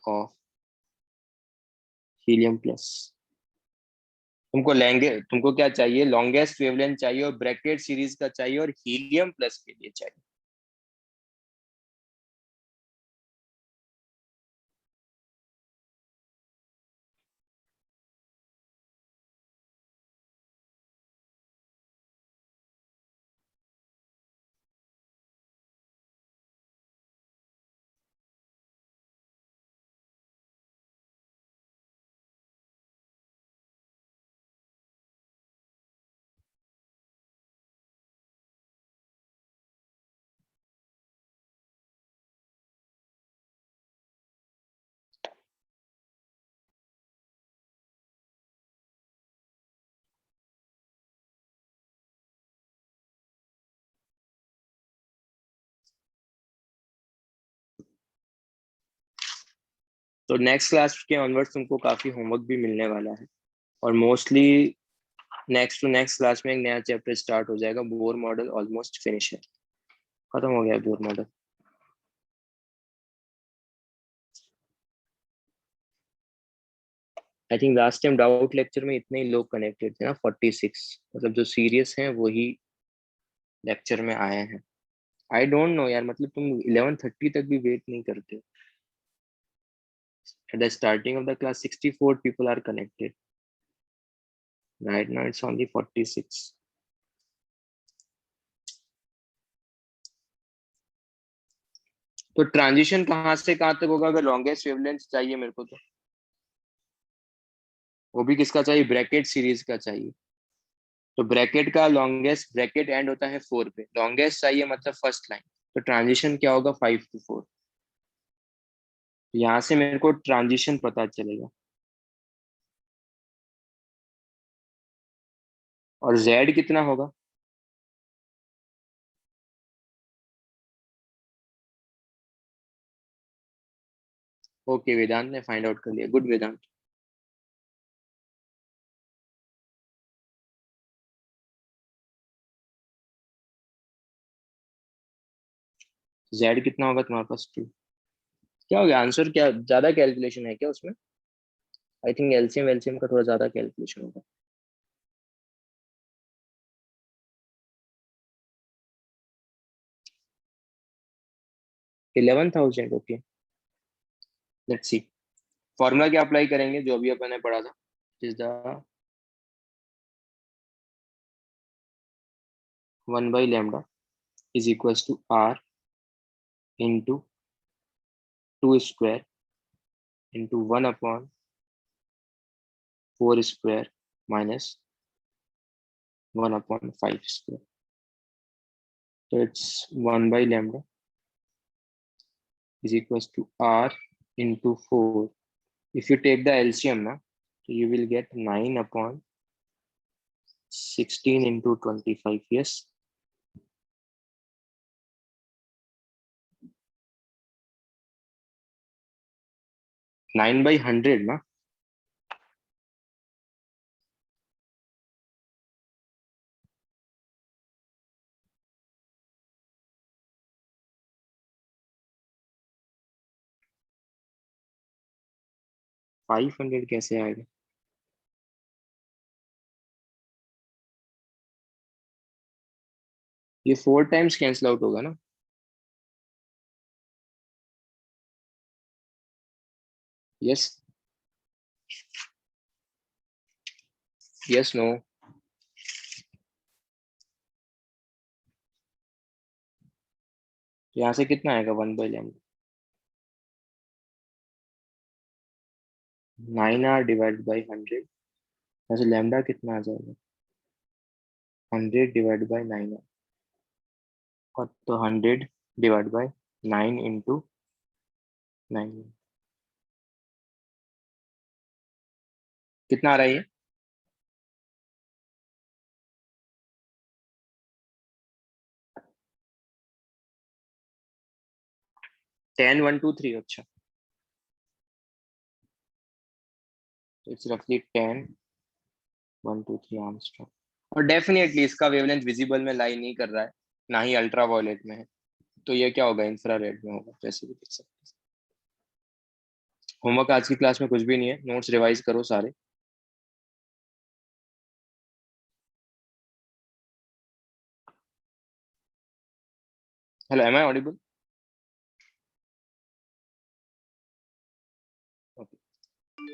of helium plus. तुमको क्या चाहिए? लॉन्गेस्ट वेवलेंथ चाहिए और ब्रैकेट सीरीज का चाहिए और हीलियम प्लस के लिए चाहिए। तो नेक्स्ट क्लास के ऑनवर्ड्स तुमको काफी होमवर्क भी मिलने वाला है, और mostly next to next class में एक नया चैप्टर स्टार्ट हो जाएगा। बोर मॉडल ऑलमोस्ट फिनिश है, खत्म हो गया Bohr model. I think last time doubt lecture में इतने ही लोग कनेक्टेड थे ना, 46, मतलब जो सीरियस हैं वही लेक्चर में आए हैं। आई डोंट नो यार, मतलब तुम 11:30 तक भी वेट नहीं करते। At the starting of the class, 64 people are connected. Right now, it's only 46. तो ट्रांजिशन कहाँ से कहाँ तक होगा? अगर लॉन्गेस्ट वेवलेंथ चाहिए मेरे को, तो वो भी किसका चाहिए? ब्रैकेट सीरीज का चाहिए। तो ब्रैकेट का लॉन्गेस्ट, ब्रैकेट एंड होता है 4 पे, लॉन्गेस्ट चाहिए मतलब फर्स्ट लाइन। तो ट्रांजिशन क्या होगा? 5 to 4। यहाँ से मेरे को ट्रांजिशन पता चलेगा। और z कितना होगा? ओके, वेदांत ने फाइंड आउट कर लिया। गुड वेदांत। z कितना होगा तुम्हारे पास? 2। क्या हो गया आंसर? क्या ज्यादा कैलकुलेशन है क्या उसमें? आई थिंक एलसीएम एलसीएम का थोड़ा ज्यादा कैलकुलेशन होगा। 11,000। Okay, let's see. फॉर्मूला क्या अप्लाई करेंगे जो अभी अपन ने पढ़ा था? Is the 1/λ is equals to r into 2 square into 1/4 square minus 1/5 square. तो it's 1/λ is equals to r into 4. If you take the LCM now, so you will get 9/16 into 25. Yes. 9/100 ना? Five hundred कैसे आएगा? ये 4 times cancel out होगा ना? Yes, yes, no. यहाँ से कितना आएगा? 1/λ 9r डिवाइड बाई 100। यहाँ से लैम्डा कितना आ जाएगा? 100 डिवाइड बाई 9r। और तो 100 डिवाइड बाई 9 इंटू 9। कितना आ रहा है ये? 10,123। अच्छा, इट्स रफली 10,123 आर्मस्ट्रॉन्ग। और डेफिनेटली इसका वेवलेंथ विजिबल में लाई नहीं कर रहा है, ना ही अल्ट्रा वायलेट में है। तो ये क्या होगा? इंफ्रारेड में होगा, जैसे भी देख सकते हैं। होमवर्क आज की क्लास में कुछ भी नहीं है, नोट्स रिवाइज करो सारे। Hello, am I audible?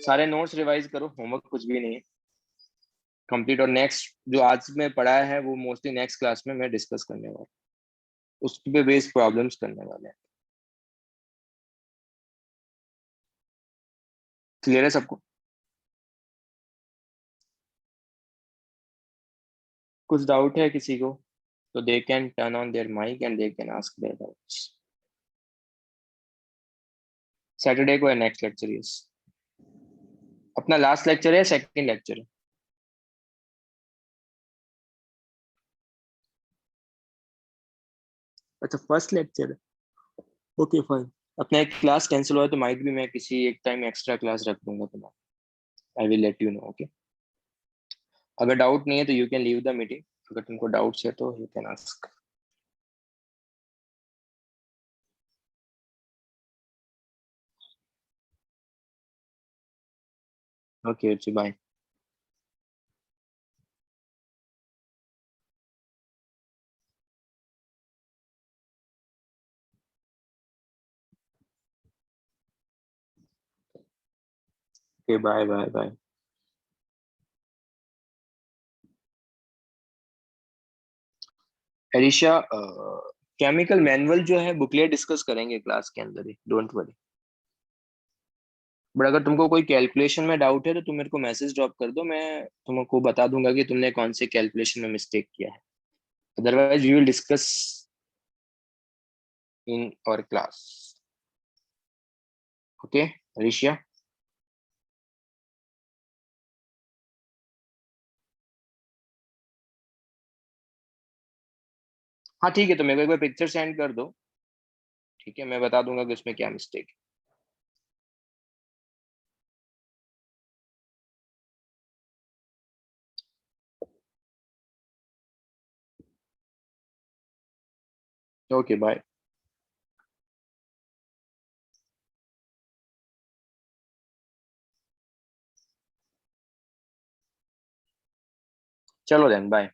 सारे नोट्स रिवाइज करो, होमवर्क कुछ भी नहीं है, कंप्लीट। और नेक्स्ट जो आज में पढ़ाया है वो मोस्टली नेक्स्ट क्लास में मैं डिस्कस करने वाला हूँ, उस पे बेस्ड प्रॉब्लम्स करने वाले हैं। क्लियर है सबको? कुछ डाउट है किसी को तो they can turn on their mic and they can ask their doubts. Saturday को है नेक्स्ट लेक्चर। यस, अपना लास्ट लेक्चर है, सेकंड लेक्चर है। अच्छा, फर्स्ट लेक्चर है। Okay fine. अपना एक क्लास कैंसिल हुआ तो माइट भी मैं किसी एक टाइम एक्स्ट्रा क्लास रख दूंगा तुम्हारा। I will let you know, okay. अगर डाउट नहीं है तो you can leave the meeting. अगर तुमको डाउट्स है तो you can ask. Okay, bye. Okay, bye bye bye. Alisha, chemical manual जो है बुकलेट डिस्कस करेंगे क्लास के अंदर ही, डोंट वरी। बट अगर तुमको कोई कैलकुलेशन में डाउट है तो तुम मेरे को मैसेज ड्रॉप कर दो, मैं तुमको बता दूंगा कि तुमने कौन से कैलकुलेशन में मिस्टेक किया है। Otherwise we will discuss in our class. Okay Alisha. हाँ ठीक है, तो मेरे को एक बार पिक्चर सेंड कर दो। ठीक है, मैं बता दूंगा कि उसमें क्या मिस्टेक है। Okay bye. चलो देन, बाय।